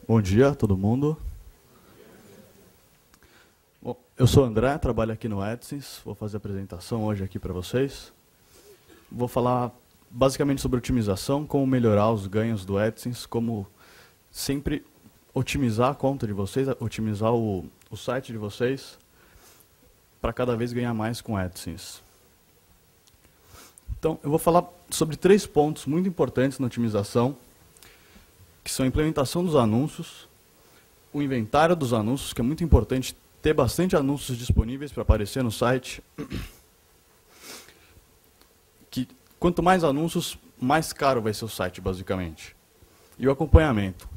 Bom dia, todo mundo. Bom, eu sou o André, trabalho aqui no AdSense, vou fazer a apresentação hoje aqui para vocês. Vou falar basicamente sobre otimização, como melhorar os ganhos do AdSense, como sempre otimizar a conta de vocês, otimizar o site de vocês, para cada vez ganhar mais com AdSense. Então, eu vou falar sobre 3 pontos muito importantes na otimização, que são a implementação dos anúncios, o inventário dos anúncios, que é muito importante ter bastante anúncios disponíveis para aparecer no site. Que quanto mais anúncios, mais caro vai ser o site, basicamente. E o acompanhamento.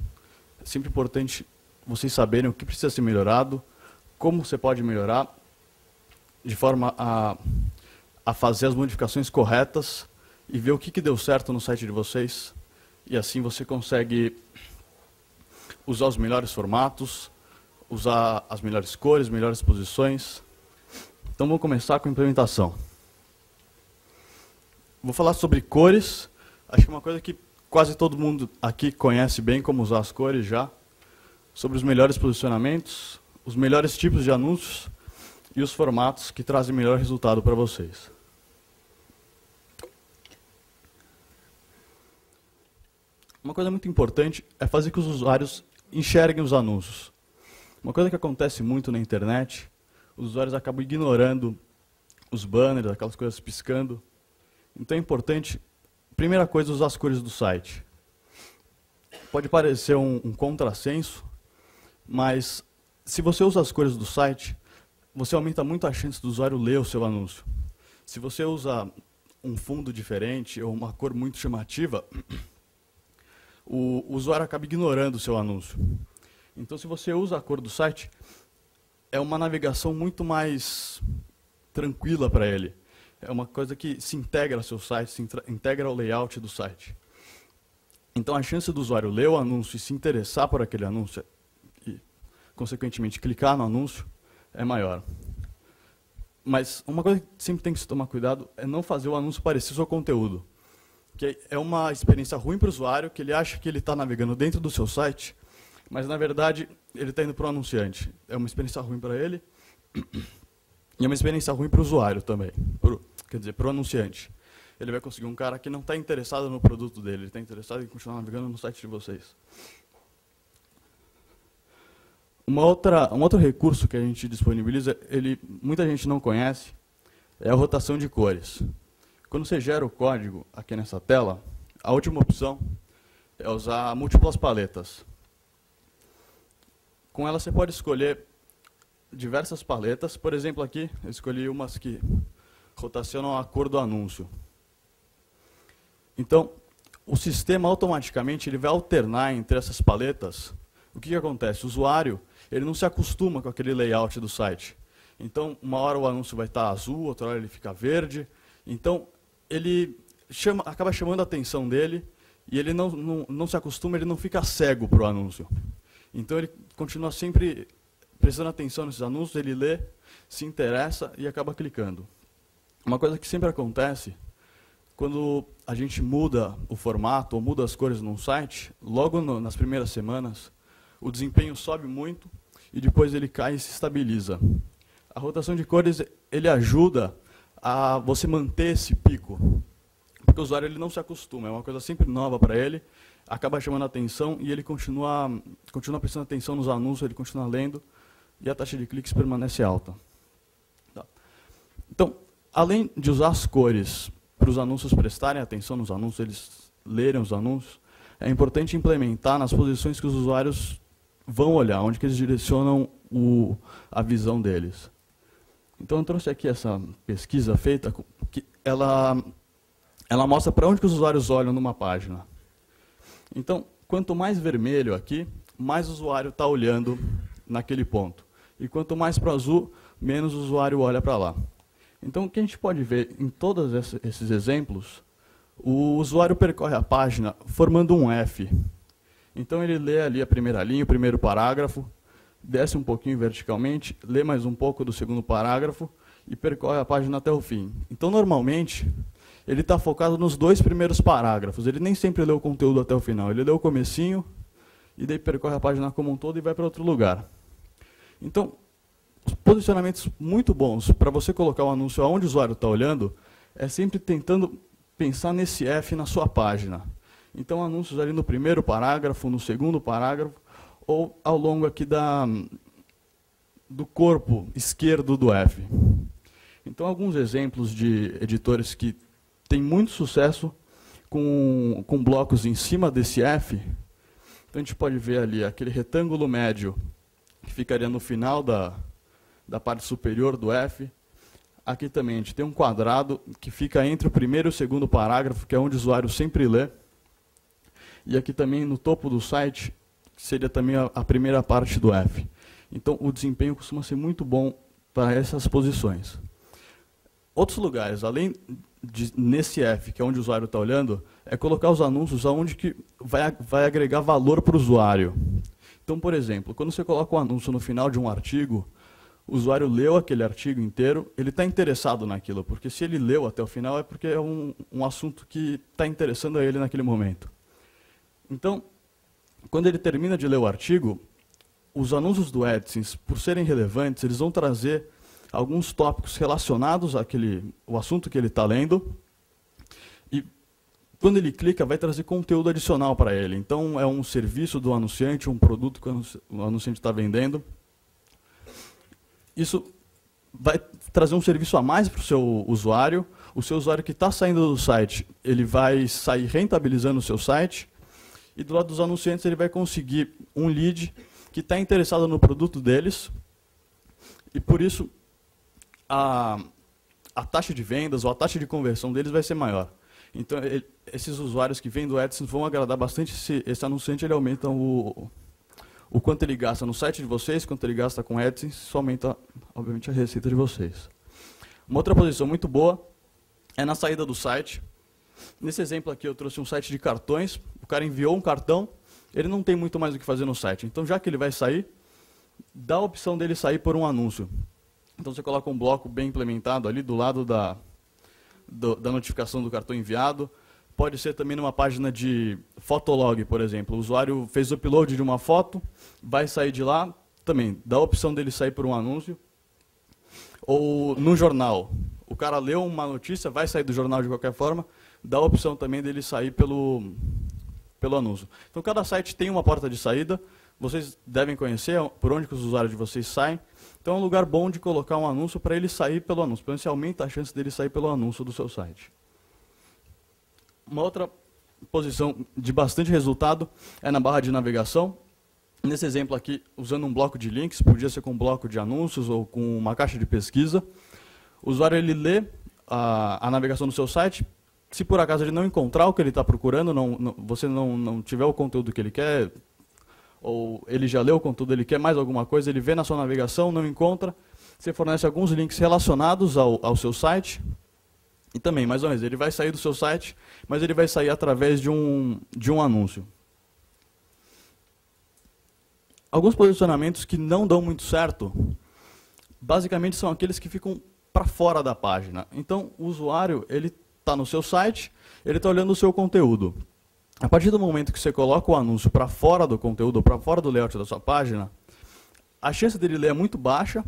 É sempre importante vocês saberem o que precisa ser melhorado, como você pode melhorar, de forma a fazer as modificações corretas e ver o que deu certo no site de vocês. E assim você consegue usar os melhores formatos, usar as melhores cores, melhores posições. Então vamos começar com a implementação. Vou falar sobre cores. Acho que é uma coisa que quase todo mundo aqui conhece bem como usar as cores já. Sobre os melhores posicionamentos, os melhores tipos de anúncios e os formatos que trazem melhor resultado para vocês. Uma coisa muito importante é fazer que os usuários enxerguem os anúncios. Uma coisa que acontece muito na internet, os usuários acabam ignorando os banners, aquelas coisas piscando. Então é importante, primeira coisa, usar as cores do site. Pode parecer um contrassenso, mas se você usa as cores do site, você aumenta muito a chance do usuário ler o seu anúncio. Se você usa um fundo diferente ou uma cor muito chamativa, o usuário acaba ignorando o seu anúncio. Então, se você usa a cor do site, é uma navegação muito mais tranquila para ele. É uma coisa que se integra ao seu site, se integra ao layout do site. Então, a chance do usuário ler o anúncio e se interessar por aquele anúncio e, consequentemente, clicar no anúncio é maior. Mas uma coisa que sempre tem que se tomar cuidado é não fazer o anúncio parecer o seu conteúdo. Que é uma experiência ruim para o usuário, que ele acha que ele está navegando dentro do seu site, mas, na verdade, ele está indo para o anunciante. É uma experiência ruim para ele e é uma experiência ruim para o usuário também. Quer dizer, para o anunciante. Ele vai conseguir um cara que não está interessado no produto dele, ele está interessado em continuar navegando no site de vocês. Um outro recurso que a gente disponibiliza, muita gente não conhece, é a rotação de cores. Quando você gera o código aqui nessa tela, a última opção é usar múltiplas paletas. Com ela você pode escolher diversas paletas. Por exemplo, aqui eu escolhi umas que rotacionam a cor do anúncio. Então, o sistema automaticamente ele vai alternar entre essas paletas. O que acontece? O usuário ele não se acostuma com aquele layout do site. Então, uma hora o anúncio vai estar azul, outra hora ele fica verde. Então, ele acaba chamando a atenção dele e ele não se acostuma, ele não fica cego para o anúncio. Então ele continua sempre prestando atenção nesses anúncios, ele lê, se interessa e acaba clicando. Uma coisa que sempre acontece, quando a gente muda o formato ou muda as cores num site, logo nas primeiras semanas, o desempenho sobe muito e depois ele cai e se estabiliza. A rotação de cores ele ajuda a você manter esse pico, porque o usuário ele não se acostuma, é uma coisa sempre nova para ele, acaba chamando a atenção e ele continua prestando atenção nos anúncios, ele continua lendo e a taxa de cliques permanece alta. Tá. Então, além de usar as cores para os anúncios prestarem atenção nos anúncios, eles lerem os anúncios, é importante implementar nas posições que os usuários vão olhar, onde que eles direcionam a visão deles. Então, eu trouxe aqui essa pesquisa feita, que ela mostra para onde que os usuários olham numa página. Então, quanto mais vermelho aqui, mais o usuário está olhando naquele ponto. E quanto mais para azul, menos o usuário olha para lá. Então, o que a gente pode ver em todos esses exemplos, o usuário percorre a página formando um F. Então, ele lê ali a primeira linha, o primeiro parágrafo, desce um pouquinho verticalmente, lê mais um pouco do segundo parágrafo e percorre a página até o fim. Então, normalmente, ele está focado nos 2 primeiros parágrafos. Ele nem sempre lê o conteúdo até o final. Ele lê o comecinho e daí percorre a página como um todo e vai para outro lugar. Então, os posicionamentos muito bons para você colocar o anúncio aonde o usuário está olhando é sempre tentando pensar nesse F na sua página. Então, anúncios ali no primeiro parágrafo, no segundo parágrafo, ou ao longo aqui do corpo esquerdo do F. Então, alguns exemplos de editores que têm muito sucesso com blocos em cima desse F. Então, a gente pode ver ali aquele retângulo médio que ficaria no final da parte superior do F. Aqui também a gente tem um quadrado que fica entre o primeiro e o segundo parágrafo, que é onde o usuário sempre lê. E aqui também no topo do site, que seria também a primeira parte do F. Então, o desempenho costuma ser muito bom para essas posições. Outros lugares, além nesse F, que é onde o usuário está olhando, é colocar os anúncios aonde que vai agregar valor para o usuário. Então, por exemplo, quando você coloca um anúncio no final de um artigo, o usuário leu aquele artigo inteiro, ele está interessado naquilo, porque se ele leu até o final é porque é um assunto que está interessando a ele naquele momento. Então, quando ele termina de ler o artigo, os anúncios do AdSense, por serem relevantes, eles vão trazer alguns tópicos relacionados ao assunto que ele está lendo, e quando ele clica, vai trazer conteúdo adicional para ele. Então, é um serviço do anunciante, um produto que o anunciante está vendendo. Isso vai trazer um serviço a mais para o seu usuário. O seu usuário que está saindo do site, ele vai sair rentabilizando o seu site. E do lado dos anunciantes, ele vai conseguir um lead que está interessado no produto deles. E por isso, a taxa de vendas ou a taxa de conversão deles vai ser maior. Então, esses usuários que vêm do AdSense vão agradar bastante esse anunciante, ele aumenta o quanto ele gasta no site de vocês, quanto ele gasta com AdSense, isso aumenta, obviamente, a receita de vocês. Uma outra posição muito boa é na saída do site. Nesse exemplo aqui, eu trouxe um site de cartões. O cara enviou um cartão, ele não tem muito mais o que fazer no site. Então, já que ele vai sair, dá a opção dele sair por um anúncio. Então, você coloca um bloco bem implementado ali do lado da notificação do cartão enviado. Pode ser também numa página de Fotolog, por exemplo. O usuário fez o upload de uma foto, vai sair de lá, também dá a opção dele sair por um anúncio. Ou no jornal, o cara leu uma notícia, vai sair do jornal de qualquer forma, dá a opção também dele sair pelo anúncio. Então, cada site tem uma porta de saída, vocês devem conhecer por onde que os usuários de vocês saem. Então, é um lugar bom de colocar um anúncio para ele sair pelo anúncio, porque você aumenta a chance dele sair pelo anúncio do seu site. Uma outra posição de bastante resultado é na barra de navegação. Nesse exemplo aqui, usando um bloco de links, podia ser com um bloco de anúncios ou com uma caixa de pesquisa. O usuário ele lê a navegação do seu site. Se por acaso ele não encontrar o que ele está procurando, você não tiver o conteúdo que ele quer, ou ele já leu o conteúdo, ele quer mais alguma coisa, ele vê na sua navegação, não encontra, você fornece alguns links relacionados ao seu site. E também, mais ou menos, ele vai sair do seu site, mas ele vai sair através de um anúncio. Alguns posicionamentos que não dão muito certo, basicamente são aqueles que ficam para fora da página. Então, o usuário ele está no seu site, ele está olhando o seu conteúdo. A partir do momento que você coloca o anúncio para fora do conteúdo, para fora do layout da sua página, a chance dele ler é muito baixa,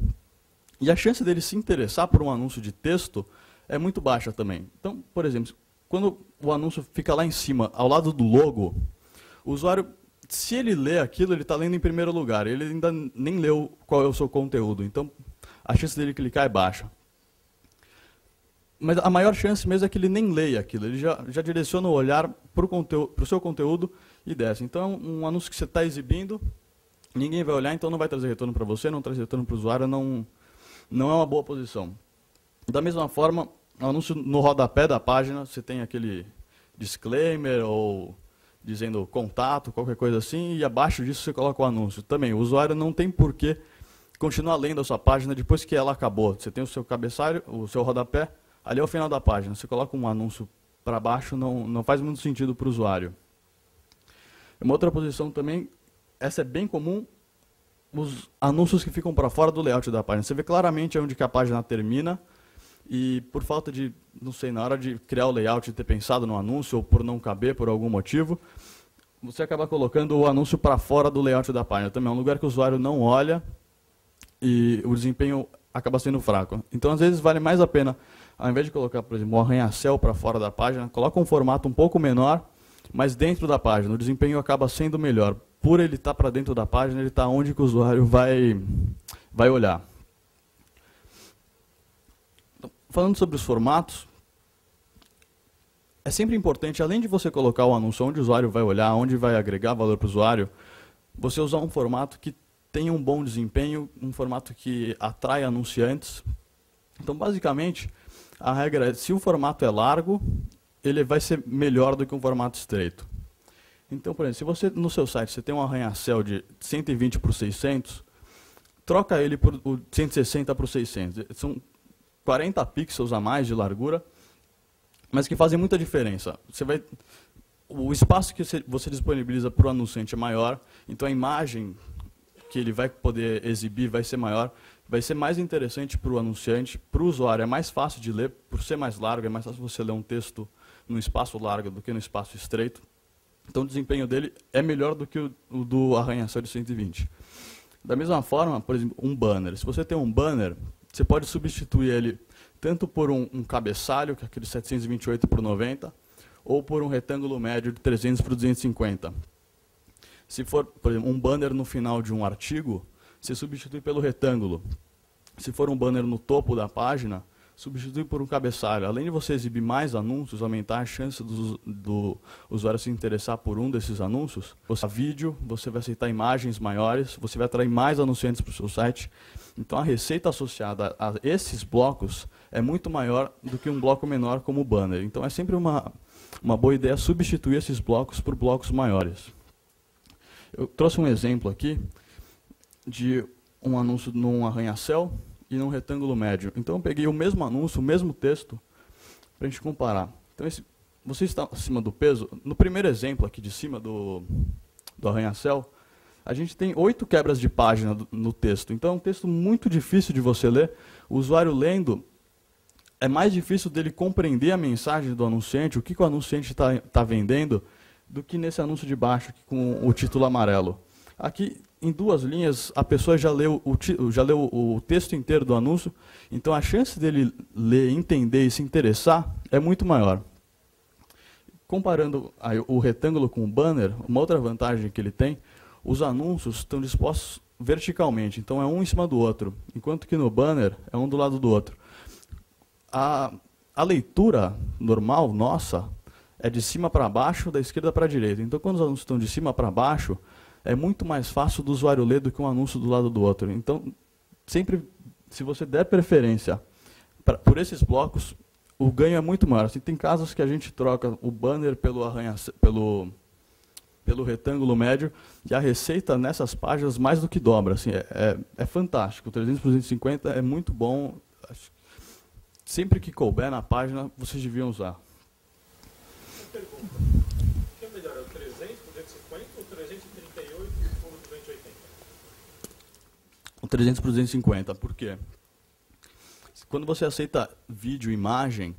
e a chance dele se interessar por um anúncio de texto é muito baixa também. Então, por exemplo, quando o anúncio fica lá em cima, ao lado do logo, o usuário, se ele lê aquilo, ele está lendo em primeiro lugar. Ele ainda nem leu qual é o seu conteúdo. Então, a chance dele clicar é baixa. Mas a maior chance mesmo é que ele nem leia aquilo. Ele já direciona o olhar para o seu conteúdo e desce. Então, é um anúncio que você está exibindo, ninguém vai olhar, então não vai trazer retorno para você, não traz retorno para o usuário, não é uma boa posição. Da mesma forma, o anúncio no rodapé da página, você tem aquele disclaimer ou dizendo contato, qualquer coisa assim, e abaixo disso você coloca o anúncio. Também, o usuário não tem por que continuar lendo a sua página depois que ela acabou. Você tem o seu cabeçalho, o seu rodapé, ali é o final da página. Você coloca um anúncio para baixo, não faz muito sentido para o usuário. Uma outra posição também, essa é bem comum, os anúncios que ficam para fora do layout da página. Você vê claramente onde que a página termina, e por falta de, não sei, na hora de criar o layout e ter pensado no anúncio, ou por não caber por algum motivo, você acaba colocando o anúncio para fora do layout da página. Também é um lugar que o usuário não olha e o desempenho acaba sendo fraco. Então, às vezes, vale mais a pena, ao invés de colocar, por exemplo, um arranha-céu para fora da página, coloca um formato um pouco menor, mas dentro da página. O desempenho acaba sendo melhor. Por ele estar para dentro da página, ele está onde que o usuário vai olhar. Então, falando sobre os formatos, é sempre importante, além de você colocar o anúncio onde o usuário vai olhar, onde vai agregar valor para o usuário, você usar um formato que tenha um bom desempenho, um formato que atrai anunciantes. Então, basicamente, a regra é, se o formato é largo, ele vai ser melhor do que um formato estreito. Então, por exemplo, se você no seu site você tem um arranha-céu de 120 por 600, troca ele por 160 por 600. São 40 pixels a mais de largura, mas que fazem muita diferença. O espaço que você disponibiliza para o anunciante é maior, então a imagem que ele vai poder exibir vai ser maior, vai ser mais interessante para o anunciante, para o usuário é mais fácil de ler, por ser mais largo, é mais fácil você ler um texto num espaço largo do que no espaço estreito. Então o desempenho dele é melhor do que o do arranha-céu de 120. Da mesma forma, por exemplo, um banner. Se você tem um banner, você pode substituir ele tanto por um cabeçalho, que é aquele 728 por 90, ou por um retângulo médio de 300 por 250. Se for, por exemplo, um banner no final de um artigo, você substitui pelo retângulo. Se for um banner no topo da página, substitui por um cabeçalho. Além de você exibir mais anúncios, aumentar a chance do usuário se interessar por um desses anúncios, você vai aceitar imagens maiores, você vai atrair mais anunciantes para o seu site. Então a receita associada a esses blocos é muito maior do que um bloco menor como o banner. Então é sempre uma boa ideia substituir esses blocos por blocos maiores. Eu trouxe um exemplo aqui de um anúncio num arranha-céu e num retângulo médio. Então eu peguei o mesmo anúncio, o mesmo texto, para a gente comparar. Então você está acima do peso. No primeiro exemplo aqui de cima do arranha-céu, a gente tem 8 quebras de página no texto. Então é um texto muito difícil de você ler. O usuário lendo, é mais difícil dele compreender a mensagem do anunciante, o que o anunciante está vendendo, do que nesse anúncio de baixo, aqui, com o título amarelo. Aqui, em 2 linhas, a pessoa já leu o texto inteiro do anúncio, então a chance dele ler, entender e se interessar é muito maior. Comparando o retângulo com o banner, uma outra vantagem que ele tem, os anúncios estão dispostos verticalmente, então é um em cima do outro, enquanto que no banner é um do lado do outro. A leitura normal, nossa, é de cima para baixo, da esquerda para a direita. Então, quando os anúncios estão de cima para baixo, é muito mais fácil do usuário ler do que um anúncio do lado do outro. Então, sempre, se você der preferência por esses blocos, o ganho é muito maior. Assim, tem casos que a gente troca o banner pelo retângulo médio, e a receita nessas páginas mais do que dobra. Assim, é fantástico. O 300 por 250 é muito bom. Sempre que couber na página, vocês deviam usar. Pergunta. O que é melhor? É o 300 por 250 ou o 338 por 280? O 300 por 250. Por quê? Quando você aceita vídeo e imagem,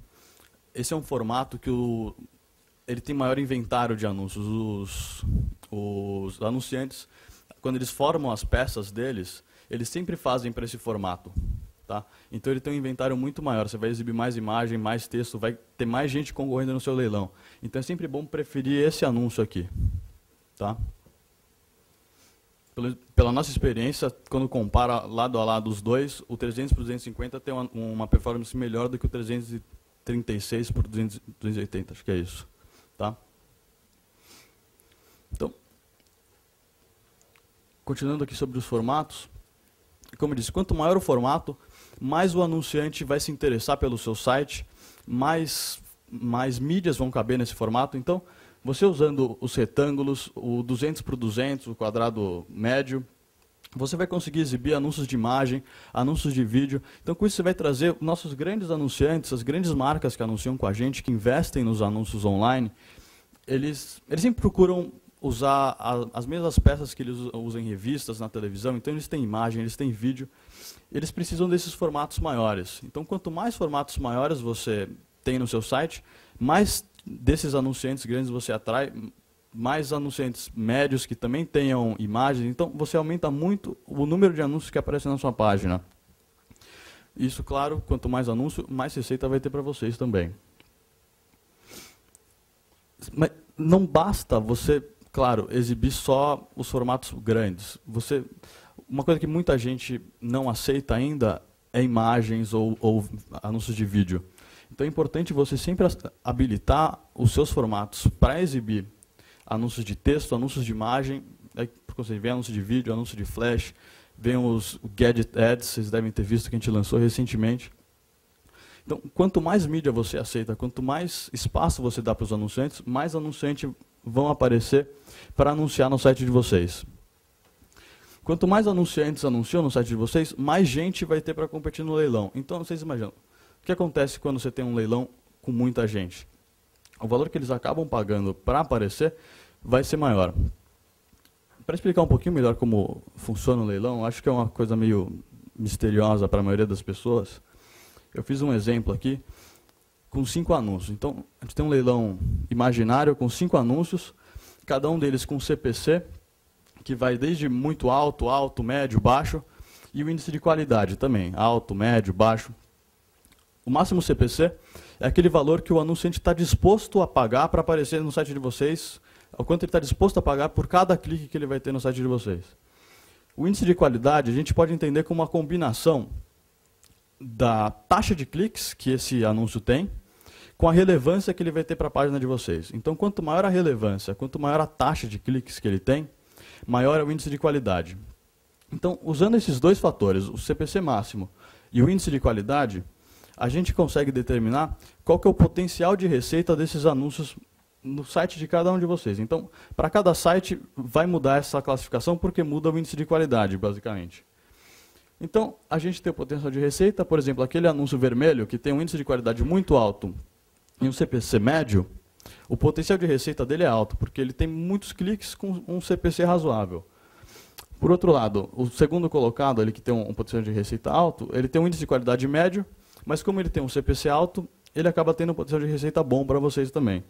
esse é um formato que ele tem maior inventário de anúncios. Os anunciantes, quando eles formam as peças deles, eles sempre fazem para esse formato. Tá? Então ele tem um inventário muito maior, você vai exibir mais imagem, mais texto, vai ter mais gente concorrendo no seu leilão. Então é sempre bom preferir esse anúncio aqui. Tá? Pela nossa experiência, quando compara lado a lado os dois, o 300 por 250 tem uma performance melhor do que o 336 por 280, acho que é isso. Tá? Então, continuando aqui sobre os formatos, como eu disse, quanto maior o formato, mais o anunciante vai se interessar pelo seu site, mais mídias vão caber nesse formato. Então, você usando os retângulos, o 200 por 200, o quadrado médio, você vai conseguir exibir anúncios de imagem, anúncios de vídeo. Então, com isso, você vai trazer nossos grandes anunciantes, as grandes marcas que anunciam com a gente, que investem nos anúncios online, eles sempre procuram usar as mesmas peças que eles usam em revistas, na televisão. Então, eles têm imagem, eles têm vídeo. Eles precisam desses formatos maiores. Então, quanto mais formatos maiores você tem no seu site, mais desses anunciantes grandes você atrai, mais anunciantes médios que também tenham imagens. Então, você aumenta muito o número de anúncios que aparecem na sua página. Isso, claro, quanto mais anúncio, mais receita vai ter para vocês também. Mas não basta você, claro, exibir só os formatos grandes. Uma coisa que muita gente não aceita ainda é imagens ou anúncios de vídeo. Então é importante você sempre habilitar os seus formatos para exibir anúncios de texto, anúncios de imagem, porque você vê anúncio de vídeo, anúncio de flash, vem os Gadget Ads, vocês devem ter visto que a gente lançou recentemente. Então, quanto mais mídia você aceita, quanto mais espaço você dá para os anunciantes, mais anunciantes vão aparecer para anunciar no site de vocês. Quanto mais anunciantes anunciam no site de vocês, mais gente vai ter para competir no leilão. Então, vocês imaginam, o que acontece quando você tem um leilão com muita gente? O valor que eles acabam pagando para aparecer vai ser maior. Para explicar um pouquinho melhor como funciona o leilão, acho que é uma coisa meio misteriosa para a maioria das pessoas. Eu fiz um exemplo aqui com 5 anúncios. Então, a gente tem um leilão imaginário com 5 anúncios, cada um deles com CPC, que vai desde muito alto, alto, médio, baixo, e o índice de qualidade também, alto, médio, baixo. O máximo CPC é aquele valor que o anunciante está disposto a pagar para aparecer no site de vocês, o quanto ele está disposto a pagar por cada clique que ele vai ter no site de vocês. O índice de qualidade a gente pode entender como uma combinação da taxa de cliques que esse anúncio tem com a relevância que ele vai ter para a página de vocês. Então, quanto maior a relevância, quanto maior a taxa de cliques que ele tem, maior é o índice de qualidade. Então, usando esses dois fatores, o CPC máximo e o índice de qualidade, a gente consegue determinar qual que é o potencial de receita desses anúncios no site de cada um de vocês. Então, para cada site vai mudar essa classificação porque muda o índice de qualidade, basicamente. Então, a gente tem o potencial de receita, por exemplo, aquele anúncio vermelho que tem um índice de qualidade muito alto e um CPC médio, o potencial de receita dele é alto, porque ele tem muitos cliques com um CPC razoável. Por outro lado, o segundo colocado, ele que tem um potencial de receita alto, ele tem um índice de qualidade médio, mas como ele tem um CPC alto, ele acaba tendo um potencial de receita bom para vocês também.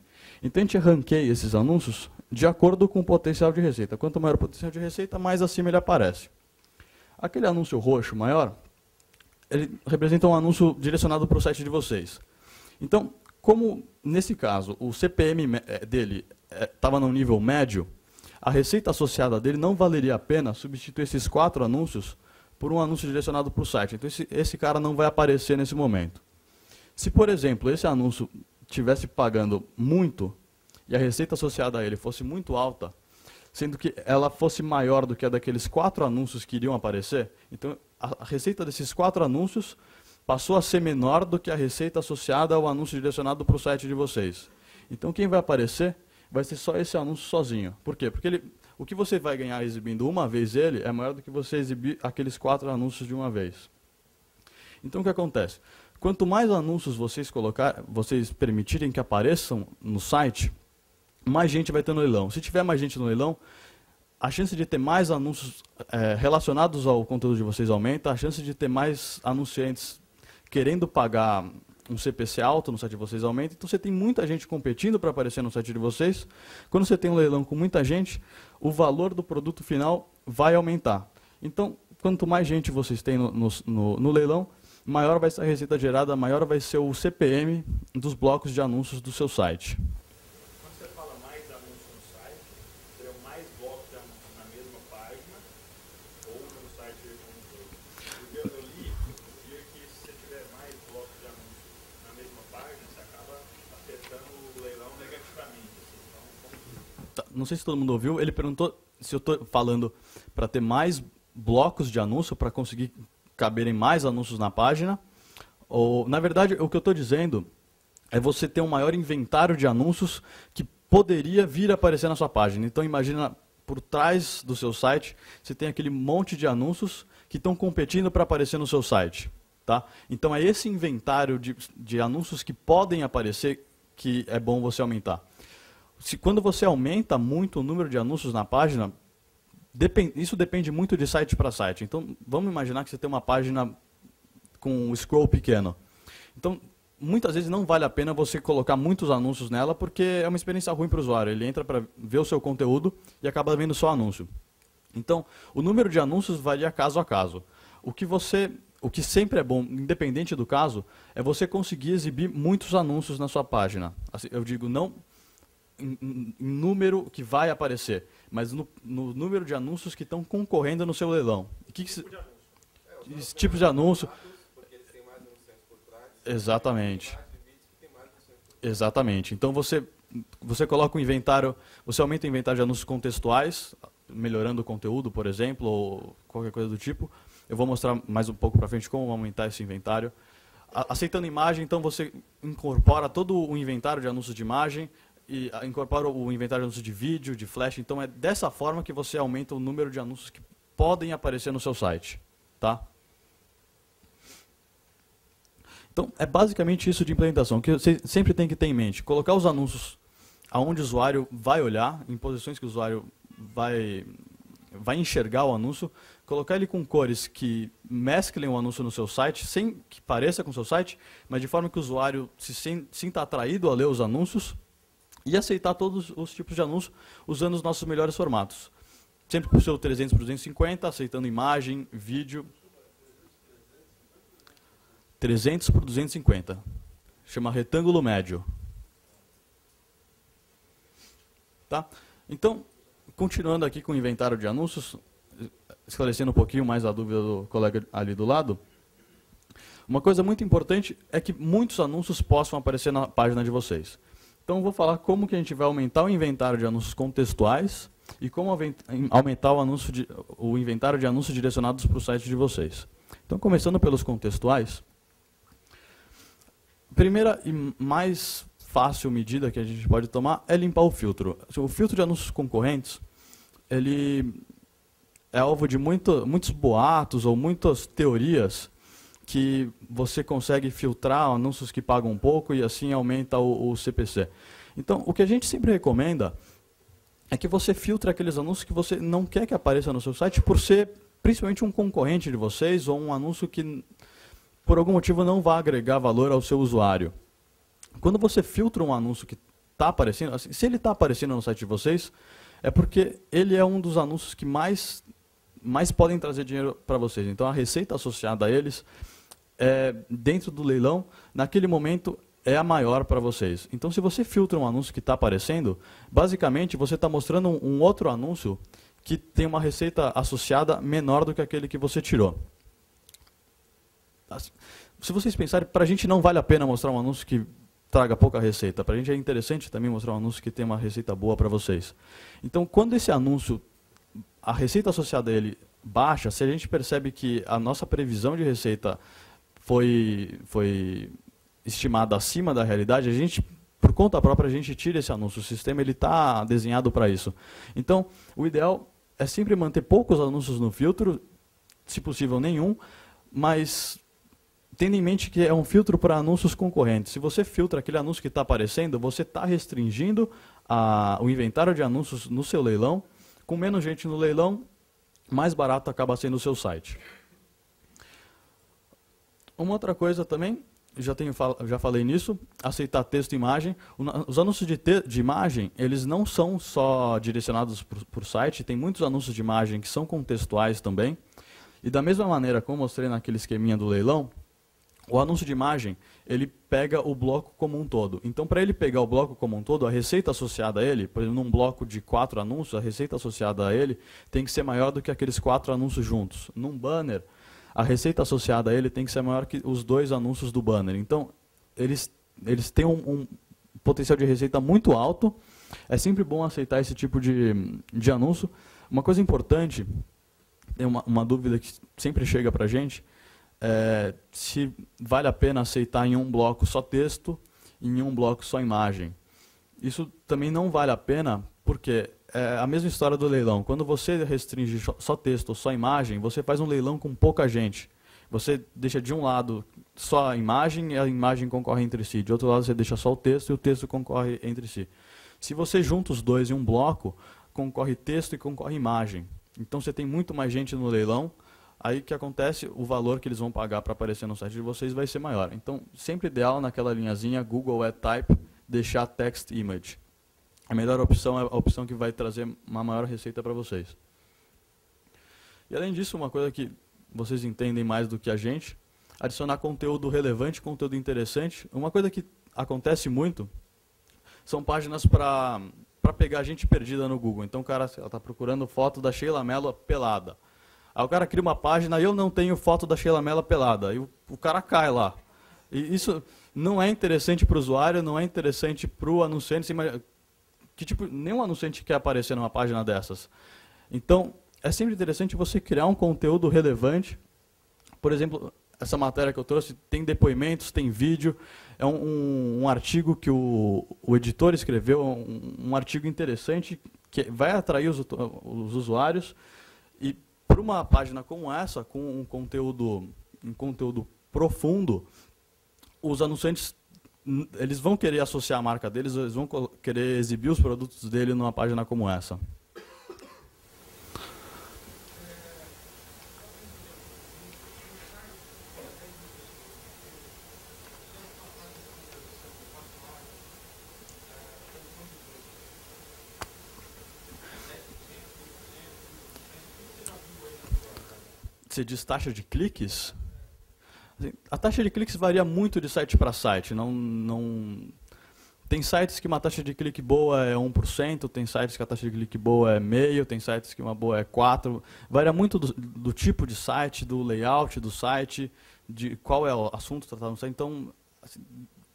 Então a gente ranqueia esses anúncios de acordo com o potencial de receita. Quanto maior o potencial de receita, mais acima ele aparece. Aquele anúncio roxo maior, ele representa um anúncio direcionado para o site de vocês. Então, como nesse caso o CPM dele estava no nível médio, a receita associada dele não valeria a pena substituir esses 4 anúncios por um anúncio direcionado para o site. Então esse cara não vai aparecer nesse momento. Se, por exemplo, esse anúncio estivesse pagando muito e a receita associada a ele fosse muito alta, sendo que ela fosse maior do que a daqueles 4 anúncios que iriam aparecer, então a receita desses 4 anúncios passou a ser menor do que a receita associada ao anúncio direcionado para o site de vocês. Então quem vai aparecer vai ser só esse anúncio sozinho. Por quê? Porque o que você vai ganhar exibindo uma vez ele é maior do que você exibir aqueles 4 anúncios de uma vez. Então o que acontece? Quanto mais anúncios vocês permitirem que apareçam no site, mais gente vai ter no leilão. Se tiver mais gente no leilão, a chance de ter mais anúncios relacionados ao conteúdo de vocês aumenta, a chance de ter mais anunciantes querendo pagar um CPC alto no site de vocês aumenta. Então você tem muita gente competindo para aparecer no site de vocês. Quando você tem um leilão com muita gente, o valor do produto final vai aumentar. Então, quanto mais gente vocês têm no leilão, maior vai ser a receita gerada, maior vai ser o CPM dos blocos de anúncios do seu site. Quando você fala mais anúncios no site, seriam mais blocos de anúncios na mesma página ou no site como um todo? Porque eu li que se você tiver mais blocos de anúncios na mesma página, você acaba afetando o leilão negativamente. Então, não sei se todo mundo ouviu, ele perguntou se eu estou falando para ter mais blocos de anúncio, para conseguir caberem mais anúncios na página, ou, na verdade, o que eu estou dizendo é você ter um maior inventário de anúncios que poderia vir a aparecer na sua página. Então, imagina, por trás do seu site, você tem aquele monte de anúncios que estão competindo para aparecer no seu site. Tá? Então, é esse inventário de anúncios que podem aparecer que é bom você aumentar. Quando você aumenta muito o número de anúncios na página, isso depende muito de site para site. Então, vamos imaginar que você tem uma página com um scroll pequeno. Então, muitas vezes não vale a pena você colocar muitos anúncios nela, porque é uma experiência ruim para o usuário. Ele entra para ver o seu conteúdo e acaba vendo só anúncio. Então, o número de anúncios varia caso a caso. O que sempre é bom, independente do caso, é você conseguir exibir muitos anúncios na sua página. Assim, eu digo, não em número que vai aparecer, mas no número de anúncios que estão concorrendo no seu leilão. Tipos de anúncio. Exatamente. Exatamente. Então você coloca o inventário, você aumenta o inventário de anúncios contextuais, melhorando o conteúdo, por exemplo, ou qualquer coisa do tipo. Eu vou mostrar mais um pouco para frente como aumentar esse inventário. Aceitando imagem, então você incorpora todo o inventário de anúncios de imagem e incorpora o inventário de anúncios de vídeo, de flash. Então é dessa forma que você aumenta o número de anúncios que podem aparecer no seu site, tá? Então, é basicamente isso de implementação, que você sempre tem que ter em mente. Colocar os anúncios aonde o usuário vai olhar, em posições que o usuário vai enxergar o anúncio, colocar ele com cores que mesclem o anúncio no seu site, sem que pareça com o seu site, mas de forma que o usuário se sinta atraído a ler os anúncios e aceitar todos os tipos de anúncio usando os nossos melhores formatos. Sempre com o seu 300 por 250, aceitando imagem, vídeo. 300 por 250. Chama retângulo médio. Tá? Então, continuando aqui com o inventário de anúncios, esclarecendo um pouquinho mais a dúvida do colega ali do lado, uma coisa muito importante é que muitos anúncios possam aparecer na página de vocês. Então, eu vou falar como que a gente vai aumentar o inventário de anúncios contextuais e como aumentar o inventário de anúncios direcionados para o site de vocês. Então, começando pelos contextuais, a primeira e mais fácil medida que a gente pode tomar é limpar o filtro. O filtro de anúncios concorrentes, ele é alvo de muitos boatos ou muitas teorias que você consegue filtrar anúncios que pagam pouco e assim aumenta o CPC. Então, o que a gente sempre recomenda é que você filtre aqueles anúncios que você não quer que apareça no seu site por ser principalmente um concorrente de vocês ou um anúncio que por algum motivo não vai agregar valor ao seu usuário. Quando você filtra um anúncio que está aparecendo, assim, se ele está aparecendo no site de vocês, é porque ele é um dos anúncios que mais podem trazer dinheiro para vocês. Então a receita associada a eles, dentro do leilão, naquele momento é a maior para vocês. Então se você filtra um anúncio que está aparecendo, basicamente você está mostrando um outro anúncio que tem uma receita associada menor do que aquele que você tirou. Se vocês pensarem, para a gente não vale a pena mostrar um anúncio que traga pouca receita. Para a gente é interessante também mostrar um anúncio que tem uma receita boa para vocês. Então, quando esse anúncio, a receita associada a ele baixa, se a gente percebe que a nossa previsão de receita foi estimada acima da realidade, a gente, por conta própria, a gente tira esse anúncio. O sistema está desenhado para isso. Então, o ideal é sempre manter poucos anúncios no filtro, se possível nenhum, mas tendo em mente que é um filtro para anúncios concorrentes. Se você filtra aquele anúncio que está aparecendo, você está restringindo o inventário de anúncios no seu leilão. Com menos gente no leilão, mais barato acaba sendo o seu site. Uma outra coisa também, já falei nisso, aceitar texto e imagem. Os anúncios de imagem, eles não são só direcionados por site, tem muitos anúncios de imagem que são contextuais também. E da mesma maneira, como eu mostrei naquele esqueminha do leilão, o anúncio de imagem, ele pega o bloco como um todo. Então, para ele pegar o bloco como um todo, a receita associada a ele, por exemplo, num bloco de 4 anúncios, a receita associada a ele tem que ser maior do que aqueles 4 anúncios juntos. Num banner, a receita associada a ele tem que ser maior que os 2 anúncios do banner. Então, eles têm um potencial de receita muito alto. É sempre bom aceitar esse tipo de anúncio. Uma coisa importante, tem uma dúvida que sempre chega para a gente, se vale a pena aceitar em um bloco só texto e em um bloco só imagem. Isso também não vale a pena, porque é a mesma história do leilão. Quando você restringe só texto ou só imagem, você faz um leilão com pouca gente. Você deixa de um lado só a imagem e a imagem concorre entre si. De outro lado você deixa só o texto e o texto concorre entre si. Se você junta os dois em um bloco, concorre texto e concorre imagem. Então você tem muito mais gente no leilão, aí o que acontece? O valor que eles vão pagar para aparecer no site de vocês vai ser maior. Então, sempre ideal naquela linhazinha Google Ad Type, deixar Text Image. A melhor opção é a opção que vai trazer uma maior receita para vocês. E além disso, uma coisa que vocês entendem mais do que a gente, adicionar conteúdo relevante, conteúdo interessante. Uma coisa que acontece muito são páginas para pegar gente perdida no Google. Então o cara está procurando foto da Sheila Mello pelada. Aí o cara cria uma página, eu não tenho foto da Sheila Mello pelada. Aí o cara cai lá. E isso não é interessante para o usuário, não é interessante para o anunciante. Que tipo, nenhum anunciante quer aparecer numa página dessas. Então, é sempre interessante você criar um conteúdo relevante. Por exemplo, essa matéria que eu trouxe tem depoimentos, tem vídeo. É um artigo que o editor escreveu, um artigo interessante que vai atrair os usuários. E para uma página como essa, com um conteúdo profundo, os anunciantes eles vão querer associar a marca deles, eles vão querer exibir os produtos dele numa página como essa. Você diz taxa de cliques? A taxa de cliques varia muito de site para site. Tem sites que uma taxa de clique boa é 1%, tem sites que a taxa de clique boa é meio, tem sites que uma boa é 4%. Varia muito do tipo de site, do layout do site, de qual é o assunto tratado no site. Então, assim,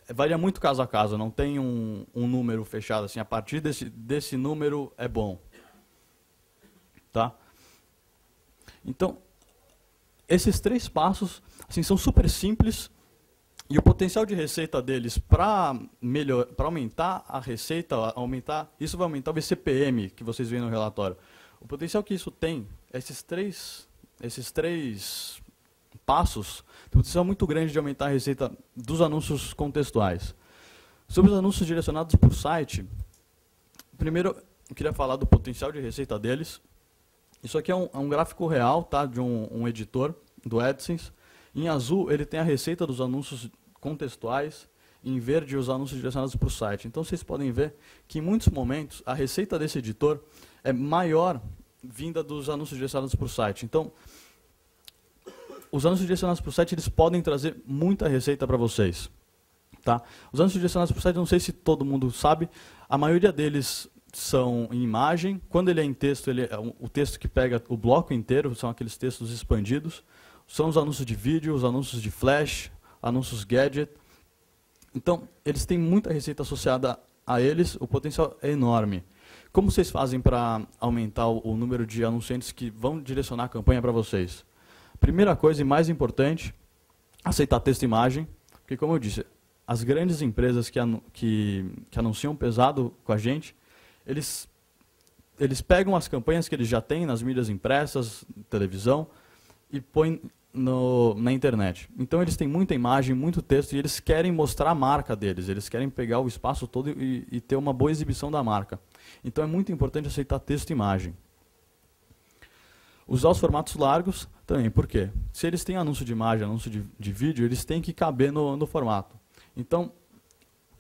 varia muito caso a caso, não tem um número fechado. Assim, a partir desse número é bom. Tá? Então, esses 3 passos assim, são super simples e o potencial de receita deles para aumentar a receita, isso vai aumentar o VCPM que vocês veem no relatório. O potencial que isso tem, esses três passos, tem um potencial muito grande de aumentar a receita dos anúncios contextuais. Sobre os anúncios direcionados por site, primeiro eu queria falar do potencial de receita deles. Isso aqui é um gráfico real, tá, de um editor do AdSense. Em azul, ele tem a receita dos anúncios contextuais. Em verde, os anúncios direcionados para o site. Então, vocês podem ver que, em muitos momentos, a receita desse editor é maior vinda dos anúncios direcionados para o site. Então, os anúncios direcionados para o site eles podem trazer muita receita para vocês. Tá? Os anúncios direcionados para o site, não sei se todo mundo sabe, a maioria deles são em imagem. Quando ele é em texto, ele é o texto que pega o bloco inteiro, são aqueles textos expandidos. São os anúncios de vídeo, os anúncios de flash, anúncios gadget. Então, eles têm muita receita associada a eles, o potencial é enorme. Como vocês fazem para aumentar o número de anunciantes que vão direcionar a campanha para vocês? Primeira coisa e mais importante, aceitar texto e imagem, porque como eu disse, as grandes empresas que anunciam pesado com a gente, eles pegam as campanhas que eles já têm nas mídias impressas, televisão, e põem na internet. Então eles têm muita imagem, muito texto, e eles querem mostrar a marca deles, eles querem pegar o espaço todo e ter uma boa exibição da marca. Então é muito importante aceitar texto e imagem. Usar os formatos largos também, por quê? Se eles têm anúncio de imagem, anúncio de vídeo, eles têm que caber no formato. Então,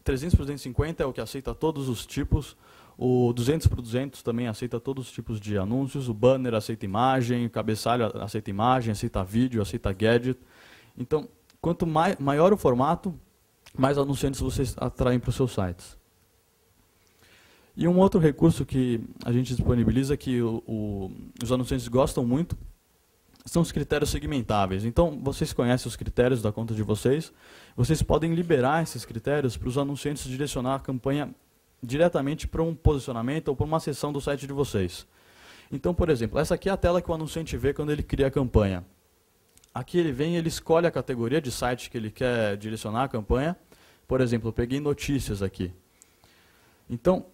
300 por 250 é o que aceita todos os tipos, o 200 por 200 também aceita todos os tipos de anúncios, o banner aceita imagem, o cabeçalho aceita imagem, aceita vídeo, aceita gadget. Então, quanto maior o formato, mais anunciantes vocês atraem para os seus sites. E um outro recurso que a gente disponibiliza, que os anunciantes gostam muito, são os critérios segmentáveis. Então, vocês conhecem os critérios da conta de vocês, vocês podem liberar esses critérios para os anunciantes direcionar a campanha diretamente para um posicionamento ou para uma seção do site de vocês. Então, por exemplo, essa aqui é a tela que o anunciante vê quando ele cria a campanha. Aqui ele vem e ele escolhe a categoria de site que ele quer direcionar a campanha. Por exemplo, eu peguei notícias aqui. Então,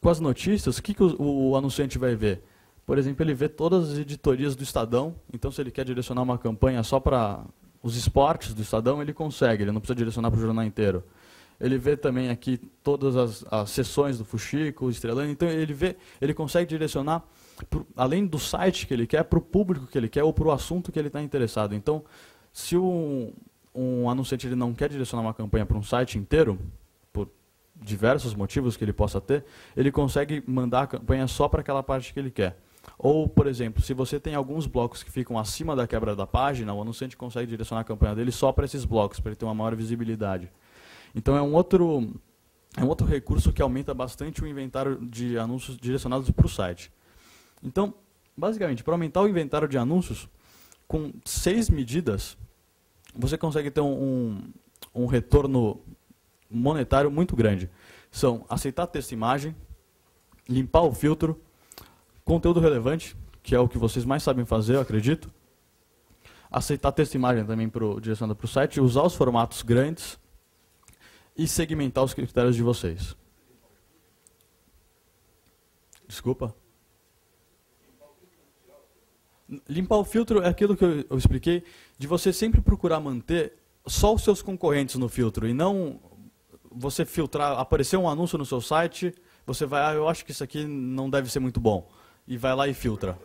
com as notícias, o que o anunciante vai ver? Por exemplo, ele vê todas as editorias do Estadão. Então, se ele quer direcionar uma campanha só para os esportes do Estadão, ele consegue, ele não precisa direcionar para o jornal inteiro. Ele vê também aqui todas as seções do Fuxico, Estrelando. Então, ele consegue direcionar além do site que ele quer, para o público que ele quer ou para o assunto que ele está interessado. Então, se um anunciante ele não quer direcionar uma campanha para um site inteiro, por diversos motivos que ele possa ter, ele consegue mandar a campanha só para aquela parte que ele quer. Ou, por exemplo, se você tem alguns blocos que ficam acima da quebra da página, o anunciante consegue direcionar a campanha dele só para esses blocos, para ele ter uma maior visibilidade. Então é um outro recurso que aumenta bastante o inventário de anúncios direcionados para o site. Então, basicamente, para aumentar o inventário de anúncios, com 6 medidas, você consegue ter um retorno monetário muito grande. São aceitar texto e imagem, limpar o filtro, conteúdo relevante, que é o que vocês mais sabem fazer, eu acredito. Aceitar texto e imagem também direcionado para o site, usar os formatos grandes e segmentar os critérios de vocês. Desculpa. Limpar o filtro é aquilo que eu expliquei, de você sempre procurar manter só os seus concorrentes no filtro, e não você filtrar, aparecer um anúncio no seu site, você vai, eu acho que isso aqui não deve ser muito bom, e vai lá e filtra.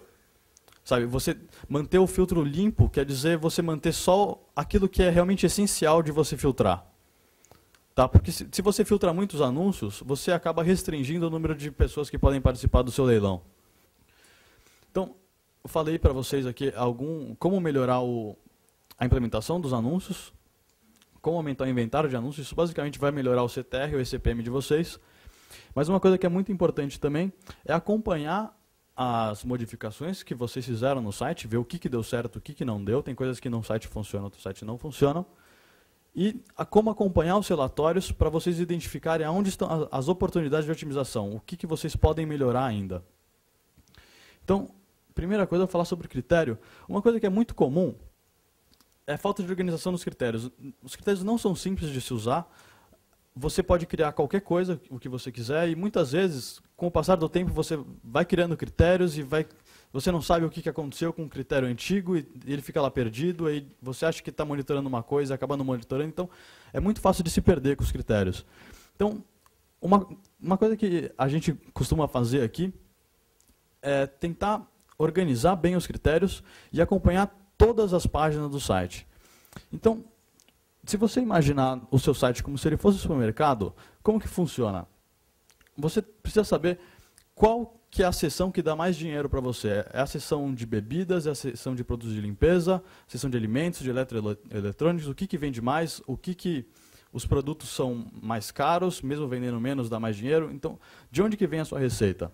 Sabe, você manter o filtro limpo quer dizer você manter só aquilo que é realmente essencial de você filtrar. Tá? Porque se você filtra muitos anúncios, você acaba restringindo o número de pessoas que podem participar do seu leilão. Então, eu falei para vocês aqui como melhorar a implementação dos anúncios, como aumentar o inventário de anúncios. Isso basicamente vai melhorar o CTR ou o CPM de vocês. Mas uma coisa que é muito importante também é acompanhar as modificações que vocês fizeram no site, ver o que deu certo, o que não deu. Tem coisas que num site funcionam, outro site não funcionam. E como acompanhar os relatórios para vocês identificarem onde estão as oportunidades de otimização, o que vocês podem melhorar ainda. Então, primeira coisa, eu vou falar sobre critério. Uma coisa que é muito comum é a falta de organização dos critérios. Os critérios não são simples de se usar. Você pode criar qualquer coisa, o que você quiser, e muitas vezes, com o passar do tempo, você vai criando critérios e você não sabe o que aconteceu com o critério antigo e ele fica lá perdido, aí você acha que está monitorando uma coisa e acaba não monitorando, então é muito fácil de se perder com os critérios. Então, uma coisa que a gente costuma fazer aqui é tentar organizar bem os critérios e acompanhar todas as páginas do site. Então, se você imaginar o seu site como se ele fosse um supermercado, como que funciona? Você precisa saber qual que é a seção que dá mais dinheiro para você. É a seção de bebidas, é a seção de produtos de limpeza, a seção de alimentos, de eletroeletrônicos, o que vende mais, o que os produtos são mais caros, mesmo vendendo menos dá mais dinheiro. Então, de onde que vem a sua receita?